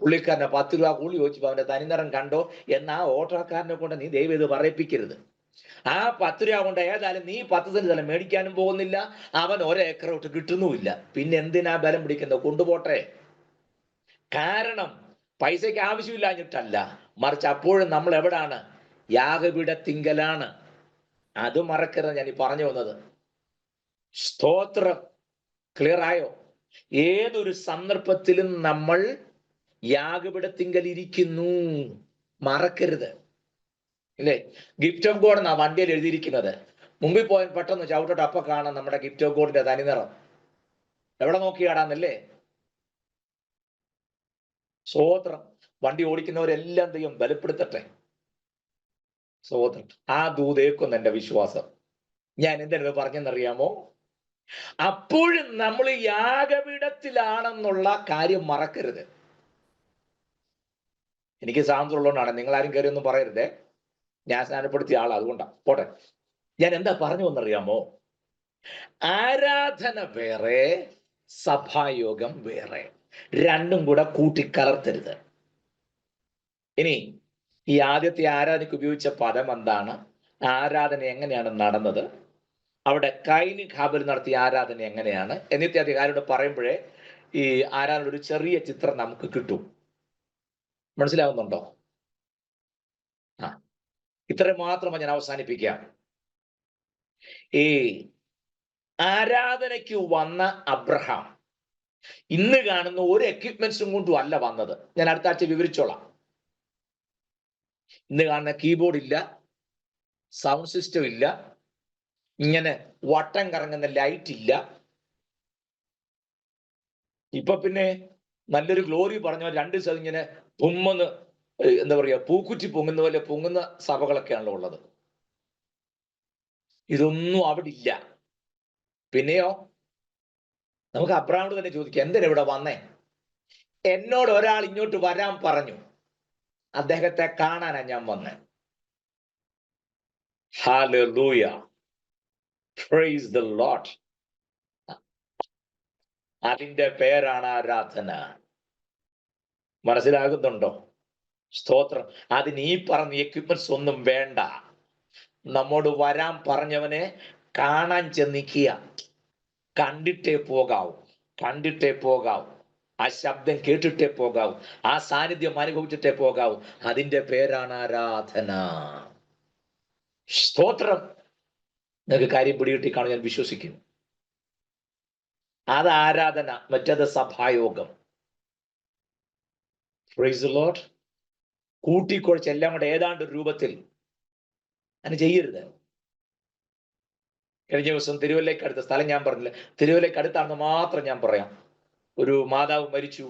പുള്ളിക്കാരനെ 10 രൂപ കൂലി ചോദിച്ചപ്പോ അവന്റെ തനിനിറം കണ്ടോ എന്ന് ആ ഓട്ടോക്കാരനെ കൊണ്ട് നീ ദയവ് ഇത് പറയിപ്പിക്കരുത്. ആ 10 രൂപ കൊണ്ട് ഏതായാലും നീ 10 സെന്റ് സ്ഥലം മേടിക്കാനും പോകുന്നില്ല, അവൻ 1 ഏക്കർ വിട്ട് കിട്ടുന്നുമില്ല. പിന്നെ എന്തിനാ ബലം പിടിക്കുന്നത്? കൊണ്ടുപോട്ടെ. കാരണം പൈസയ്ക്ക് ആവശ്യമില്ലാഞ്ഞിട്ടല്ല, മറിച്ച് അപ്പോഴും നമ്മൾ എവിടാണ്? യാഗപീഠത്തിങ്കലാണ്. അത് മറക്കരുത് ഞാൻ ഈ പറഞ്ഞു വന്നത്. സ്തോത്രം. ക്ലിയർ ആയോ? ഏതൊരു സന്ദർഭത്തിലും നമ്മൾ യാഗപീഠത്തിങ്കൽ ഇരിക്കുന്നു, മറക്കരുത്. ഇല്ലേ? ഗിഫ്റ്റ് ഓഫ് ഗോഡ് എന്നാ വണ്ടിയിൽ എഴുതിയിരിക്കുന്നത്. മുമ്പിൽ പോയാൽ പെട്ടെന്ന് ചവിട്ടോട്ട് അപ്പൊ കാണാം നമ്മുടെ ഗിഫ്റ്റ് ഓഫ് ഗോഡിന്റെ തനിനിറം. എവിടെ നോക്കിയാടാന്നല്ലേ? സ്തോത്രം. വണ്ടി ഓടിക്കുന്നവരെല്ലാം ദൈവം ബലപ്പെടുത്തട്ടെ. സ്തോത്രം. ആ ദൂതേക്കൊന്ന് എന്റെ വിശ്വാസം. ഞാൻ എന്തെങ്കിലും പറഞ്ഞെന്നറിയാമോ? അപ്പോഴും നമ്മൾ യാഗപീഠത്തിലാണെന്നുള്ള കാര്യം മറക്കരുത്. എനിക്ക് സ്വാതന്ത്ര്യമുള്ളതുകൊണ്ടാണ്, നിങ്ങൾ ആരും കയറി ഒന്നും പറയരുതേ. ഞാൻ സ്നാനപ്പെടുത്തിയ ആളാ, അതുകൊണ്ടാണ്. പോട്ടെ. ഞാൻ എന്താ പറഞ്ഞു എന്നറിയാമോ? ആരാധന വേറെ, സഭായോഗം വേറെ. രണ്ടും കൂടെ കൂട്ടിക്കലർത്തരുത്. ഇനി ഈ ആദ്യത്തെ ആരാധനയ്ക്ക് ഉപയോഗിച്ച പദം എന്താണ്? ആരാധന എങ്ങനെയാണ് നടന്നത്? അവിടെ കൈനി ഹാബൽ നടത്തിയ ആരാധന എങ്ങനെയാണ്? എന്നിട്ട് അധികാരിയോട് പറയുമ്പോഴേ ഈ ആരാധന ഒരു ചെറിയ ചിത്രം നമുക്ക് കിട്ടും. മനസ്സിലാവുന്നുണ്ടോ? ഇത്രയും മാത്രം ഞാൻ അവസാനിപ്പിക്കാം. ഈ ആരാധനയ്ക്ക് വന്ന അബ്രഹാം ഇന്ന് കാണുന്ന ഒരു എക്യുപ്മെന്റ്സും കൊണ്ടും അല്ല വന്നത്. ഞാൻ അടുത്ത ആഴ്ച വിവരിച്ചോളാം. ഇന്ന് കാണുന്ന കീബോർഡ് ഇല്ല, സൗണ്ട് സിസ്റ്റം ഇല്ല, ഇങ്ങനെ വട്ടം കറങ്ങുന്ന ലൈറ്റ് ഇല്ല. ഇപ്പൊ പിന്നെ നല്ലൊരു ഗ്ലോറി പറഞ്ഞ 2 ദിവസം ഇങ്ങനെ പൊങ്ങുന്ന, എന്താ പറയാ, പൂക്കുറ്റി പൊങ്ങുന്ന പോലെ പൊങ്ങുന്ന സഭകളൊക്കെയാണല്ലോ ഉള്ളത്. ഇതൊന്നും അവിടെ ഇല്ല. പിന്നെയോ നമുക്ക് അബ്രഹാമിനോട് തന്നെ ചോദിക്കാം, എന്തിനാ ഇവിടെ വന്നേ? എന്നോട് ഒരാൾ ഇങ്ങോട്ട് വരാൻ പറഞ്ഞു, അദ്ദേഹത്തെ കാണാനാ ഞാൻ വന്നേ. Hallelujah, price the Lord. അതിന്റെ പേരാണ് ആരാധന. മനസ്സിലാകുന്നുണ്ടോ? സ്തോത്രം. അതിന് ഈ പറഞ്ഞ എക്യുപ്മെന്റ്സ് ഒന്നും വേണ്ട. നമ്മോട് വരാൻ പറഞ്ഞവനെ കാണാൻ ചെന്നിക്കുക. കണ്ടിട്ടേ പോകാവൂ, കണ്ടിട്ടേ പോകാവൂ. ആ ശബ്ദം കേട്ടിട്ടേ പോകാവൂ, ആ സാന്നിധ്യം അനുഭവിച്ചിട്ടേ പോകാവൂ. അതിന്റെ പേരാണ് ആരാധന. സ്തോത്രം. നിങ്ങൾക്ക് കാര്യം പിടികിട്ടി കാണും ഞാൻ വിശ്വസിക്കുന്നു. അത് ആരാധന, മറ്റത് സഭായോഗം. Praise the Lord. കൂട്ടിക്കുഴച്ച് എല്ലാം കൂടെ ഏതാണ്ട് ഒരു രൂപത്തിൽ അങ്ങനെ ചെയ്യരുത്. കഴിഞ്ഞ ദിവസം തിരുവല്ലയ്ക്ക് അടുത്ത സ്ഥലം ഞാൻ പറഞ്ഞില്ല, തിരുവല്ലയ്ക്ക് അടുത്താണെന്ന് മാത്രം ഞാൻ പറയാം. ഒരു മാതാവ് മരിച്ചു.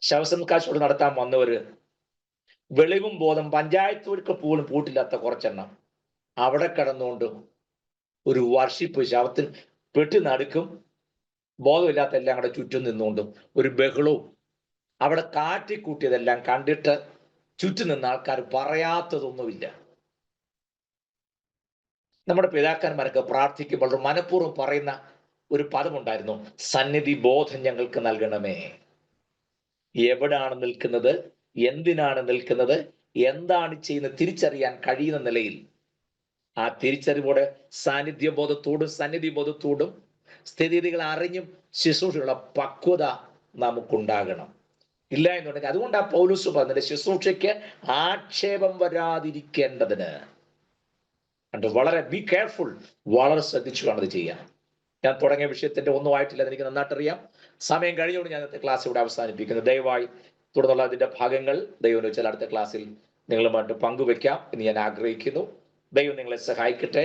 ശവസംസ്കാരം നടത്താൻ വന്നവര് വെളിവും ബോധം പഞ്ചായത്തുകൾക്ക് പോലും പൂട്ടില്ലാത്ത കുറച്ചെണ്ണം അവിടെ കിടന്നുകൊണ്ട് ഒരു വർഷിപ്പ്, ശവത്തിൽ പെട്ടി നടുക്കും ബോധമില്ലാത്ത എല്ലാം കൂടെ ചുറ്റും നിന്നുകൊണ്ടും ഒരു ബഹളവും, അവിടെ കാറ്റിക്കൂട്ടിയതെല്ലാം കണ്ടിട്ട് ചുറ്റും നിന്ന ആൾക്കാർ പറയാത്തതൊന്നുമില്ല. നമ്മുടെ പിതാക്കന്മാരൊക്കെ പ്രാർത്ഥിക്കുമ്പോൾ മനഃപൂർവ്വം പറയുന്ന ഒരു പദമുണ്ടായിരുന്നു, സന്നിധി ബോധം ഞങ്ങൾക്ക് നൽകണമേ. എവിടാണ് നിൽക്കുന്നത്, എന്തിനാണ് നിൽക്കുന്നത്, എന്താണ് ചെയ്യുന്നത് തിരിച്ചറിയാൻ കഴിയുന്ന നിലയിൽ ആ തിരിച്ചറിവോടെ സാന്നിധ്യ ബോധത്തോടും സന്നിധി ബോധത്തോടും സ്ഥിതിഗതികൾ അറിഞ്ഞും ശുശ്രൂഷയുള്ള പക്വത നമുക്കുണ്ടാകണം. ഇല്ല എന്നുണ്ടെങ്കിൽ, അതുകൊണ്ട് ആ പൗലോസ് പറഞ്ഞത് ശുശ്രൂഷയ്ക്ക് ആക്ഷേപം വരാതിരിക്കേണ്ടതിന് വളരെ ബി കെയർഫുൾ, വളരെ ശ്രദ്ധിച്ചു വേണം അത് ചെയ്യാൻ. ഞാൻ തുടങ്ങിയ വിഷയത്തിന്റെ ഒന്നും ആയിട്ടില്ല, എനിക്ക് നന്നായിട്ട് അറിയാം. സമയം കഴിഞ്ഞുകൊണ്ട് ഞാൻ ഇന്നത്തെ ക്ലാസ് ഇവിടെ അവസാനിപ്പിക്കുന്നു. ദയവായി തുടർന്നുള്ള അതിന്റെ ഭാഗങ്ങൾ ദൈവം വെച്ചാൽ അടുത്ത ക്ലാസ്സിൽ നിങ്ങളുമായിട്ട് പങ്കുവെക്കാം എന്ന് ഞാൻ ആഗ്രഹിക്കുന്നു. ദൈവം നിങ്ങളെ സഹായിക്കട്ടെ.